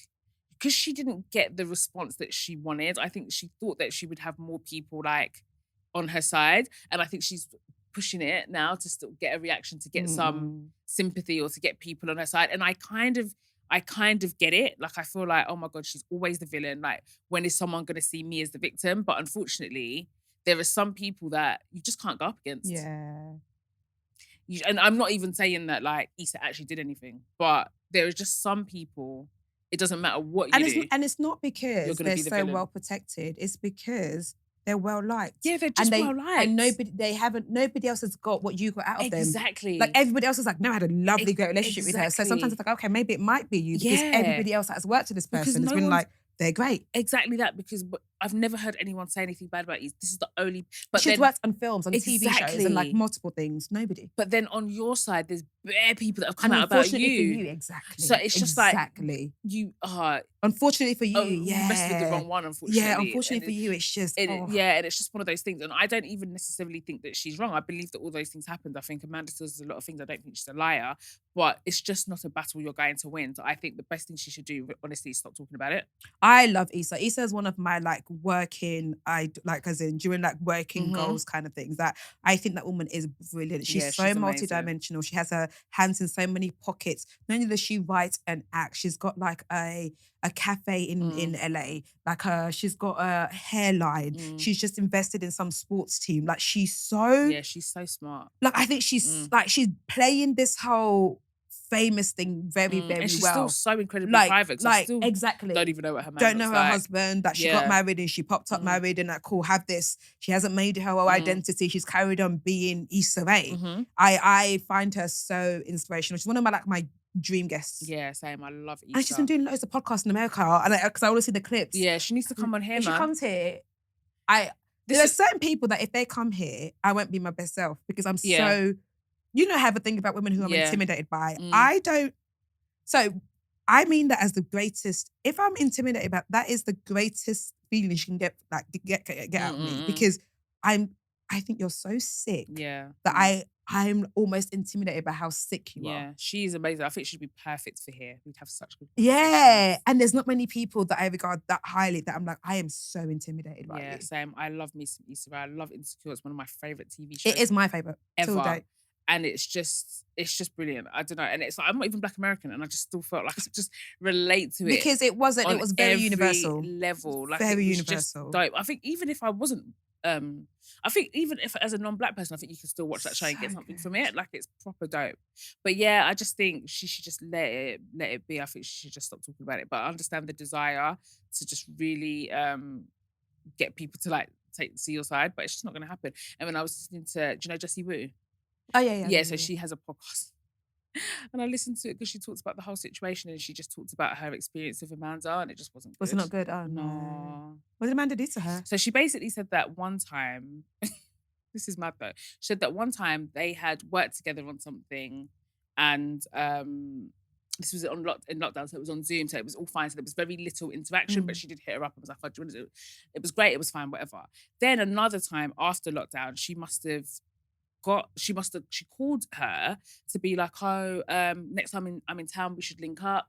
because she didn't get the response that she wanted, I think she thought that she would have more people like on her side. And I think she's pushing it now to still get a reaction, to get some sympathy or to get people on her side. And I kind of get it. Like, I feel like, oh my God, she's always the villain. Like, when is someone going to see me as the victim? But unfortunately, there are some people that you just can't go up against.
Yeah.
And I'm not even saying that, like, Issa actually did anything. But there are just some people, it doesn't matter what you do.
And it's not because they're so well protected. It's because They're well liked.
Yeah, they're just well liked.
And nobody else has got what you got out of them.
Exactly.
Like everybody else is like, no, I had a lovely, great relationship with her. So sometimes it's like, okay, maybe it might be you because everybody else that has worked with this person has been like, they're great.
Exactly that, because I've never heard anyone say anything bad about you. This is the only... But
she's worked on films, on TV shows and like multiple things. Nobody.
But then on your side, there's bare people that have come out about you.
Unfortunately for you, exactly.
So it's just like... You are...
Unfortunately for you,
you messed with the wrong one, unfortunately.
Yeah, unfortunately for you, it's just...
Yeah, and it's just one of those things. And I don't even necessarily think that she's wrong. I believe that all those things happened. I think Amanda still does a lot of things. I don't think she's a liar. But it's just not a battle you're going to win. So I think the best thing she should do, honestly, is stop talking about it.
I love Issa. Issa is one of my like working, during like working goals kind of things. That I think that woman is brilliant. She's so multidimensional. She has her hands in so many pockets. Not only does she write and act, she's got like a cafe in LA. Like she's got a hairline. She's just invested in some sports team. Like she's so...
Yeah, she's so smart.
Like I think she's like, she's playing this whole famous thing very, very
and she's
well.
Still so incredibly private.
Like,
I still
exactly.
Don't even know what her man
Don't know
looks
her
like.
husband, that she got married and she popped up married and that cool, have this. She hasn't made her whole identity. She's carried on being Issa Rae. I find her so inspirational. She's one of my dream guests.
Yeah, same. I love Issa.
And she's been doing loads of podcasts in America. And because I always see the clips.
Yeah, she needs to come on here,
if
man.
she comes here, there are certain people that if they come here, I won't be my best self because I'm so... You know, I have a thing about women who I'm intimidated by. I don't... So I mean that as the greatest... If I'm intimidated by... That is the greatest feeling you can get out of me. Because I think you're so sick that I'm almost intimidated by how sick you are.
Yeah, she's amazing. I think she'd be perfect for here. We'd have such good...
Yeah, and there's not many people that I regard that highly that I'm like, I am so intimidated by you.
Yeah, same. I love me some Issa Rae. I love Insecure. It's one of my favourite TV shows.
It is my favourite.
Ever. And it's just brilliant. I don't know. And it's like, I'm not even Black American and I just still felt like I could just relate to it.
Because it was very universal.
Level. Like
very
it was
universal.
Just dope. I think even if I wasn't, I think even if as a non-Black person, I think you can still watch that show and get something from it. Like it's proper dope. But yeah, I just think she should just let it be. I think she should just stop talking about it. But I understand the desire to just really get people to like see your side, but it's just not going to happen. And when I was listening to, do you know Jessie Wu?
Oh, yeah.
Yeah, so she has a podcast. And I listened to it because she talks about the whole situation and she just talked about her experience with Amanda and it just wasn't good.
Was it not good? Oh, no. What did Amanda do to her? So
she basically said that one time, this is mad though, she said that one time they had worked together on something and this was in lockdown, so it was on Zoom, so it was all fine. So there was very little interaction, but she did hit her up and was like, oh, do you want to do it? It was great, it was fine, whatever. Then another time after lockdown, she called her to be like, oh, next time I'm in town, we should link up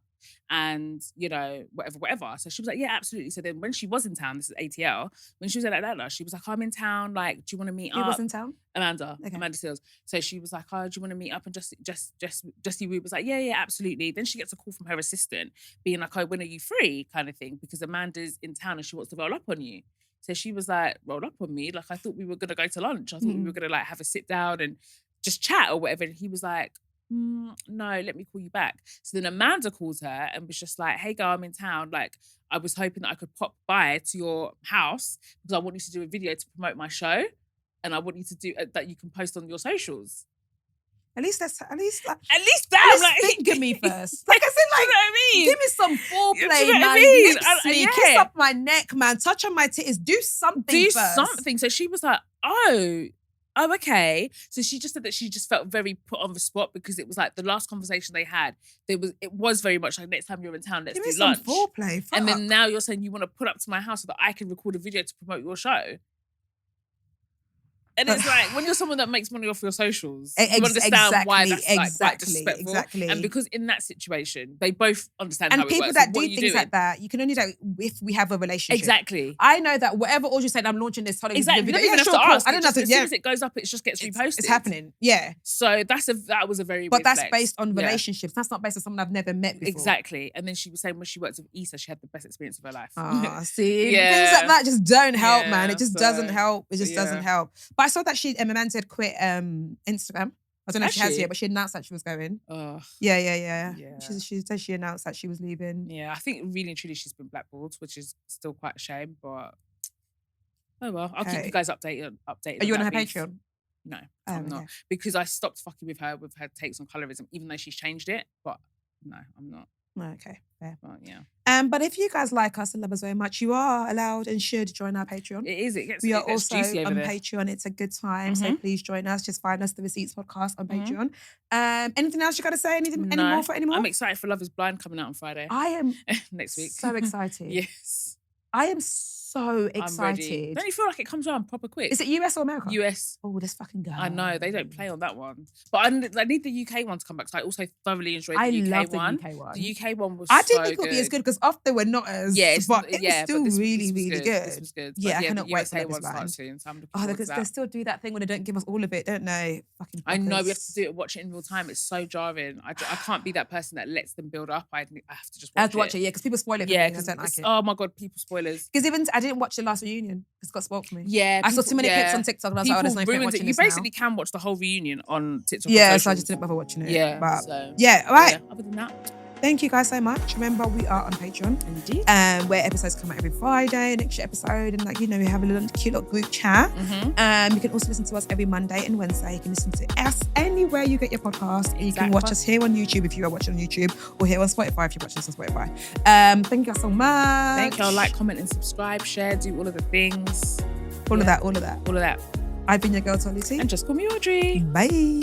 and, you know, whatever. So she was like, yeah, absolutely. So then when she was in town, this is ATL, when she was in Atlanta, she was like, I'm in town, like, do you want to meet up?
Who was in town?
Amanda.
Okay.
Amanda Seales. So she was like, oh, do you want to meet up? And Jessie Wu was like, yeah, absolutely. Then she gets a call from her assistant being like, oh, when are you free? Kind of thing, because Amanda's in town and she wants to roll up on you. So she was like, roll up on me? Like, I thought we were going to go to lunch. I thought we were going to like have a sit down and just chat or whatever. And he was like, no, let me call you back. So then Amanda calls her and was just like, hey girl, I'm in town. Like, I was hoping that I could pop by to your house because I want you to do a video to promote my show. And I want you to do that you can post on your socials.
At least that.
Like,
think of me first. Like I said, like,
you know what I mean?
Give me some foreplay,
you know
man.
What I mean?
Lips me, kiss up my neck, man. Touch on my titties. Do something first.
So she was like, oh, okay. So she just said that she just felt very put on the spot because it was like the last conversation they had. It was very much like, next time you're in town, let's do lunch.
Give me some foreplay. Fuck.
And then now you're saying you want to put up to my house so that I can record a video to promote your show. And it's like, when you're someone that makes money off your socials, you understand why that's like quite disrespectful.
Exactly.
And because in that situation, they both understand how it works.
And people that do things like that, you can only do it if we have a relationship.
Exactly.
I know that whatever Audrey said, I'm launching this Tolly
video.
Exactly.
You don't even have to ask. I don't know. As soon as it goes up, it just gets reposted.
It's happening. Yeah.
So that was a very
But that's based on relationships. That's not based on someone I've never met before.
Exactly. And then she was saying when she worked with Issa, she had the best experience of her life.
Oh, see? Things like that just don't help, man. It just doesn't help. It just doesn't help. But I saw that Amanda had quit Instagram. I don't know if she has yet, but she announced that she was going. Yeah. She said she announced that she was leaving.
Yeah, I think really and truly she's been blackballed, which is still quite a shame, but Oh well, I'll keep you guys updated.
Are you on her Patreon?
No, I'm not. Because I stopped fucking with her takes on colorism, even though she's changed it. But no, I'm not.
Okay, fair.
But yeah.
But if you guys like us and love us very much, you are allowed and should join our Patreon.
It is.
We are also on Patreon. It's a good time. So please join us. Just find us, The Receipts Podcast on Patreon. Anything else you got to say? Any more for anyone?
I'm excited for Love is Blind coming out on Friday.
I am
next week.
So excited.
Yes.
I am so excited.
Don't you feel like it comes around proper quick?
Is it US or America?
US.
Oh, let's fucking go.
I know, they don't play on that one. But I need the UK one to come back because I also thoroughly enjoyed the UK one.
The UK one.
The UK one was
I didn't think it would be as good because often we're not as...
Yeah,
but it was still really, really good.
This was good.
Yeah, I cannot wait
for the USA one starts soon. So I'm looking forward to that.
They still do that thing when they don't give us all of it, don't they? Fucking fuckers.
I know, we have to do it, watch it in real time. It's so jarring. I can't be that person that lets them build up. I have to just watch it.
I have to watch it, yeah, because people spoil it for me. I don't like it.
Oh my God, people spoilers.
Because even I didn't watch the last reunion. It's got spoiled for me.
Yeah.
I saw too many clips on TikTok and I was like, oh, there's no point watching this now.
You basically can watch the whole reunion on TikTok.
Yeah, so I just didn't bother watching it.
Yeah.
But all right.
Other than that.
Thank you guys so much. Remember, we are on Patreon.
Indeed.
Where episodes come out every Friday, next episode. And we have a little cute little group chat. You can also listen to us every Monday and Wednesday. You can listen to us anywhere you get your podcast. Exactly. You can watch us here on YouTube if you are watching on YouTube, or here on Spotify if you're watching us on Spotify. Thank you guys so much.
Thank y'all. Like, comment and subscribe, share, do all of the things.
All of that.
All of that.
I've been your girl, Tolly.
And just call me Audrey.
Bye.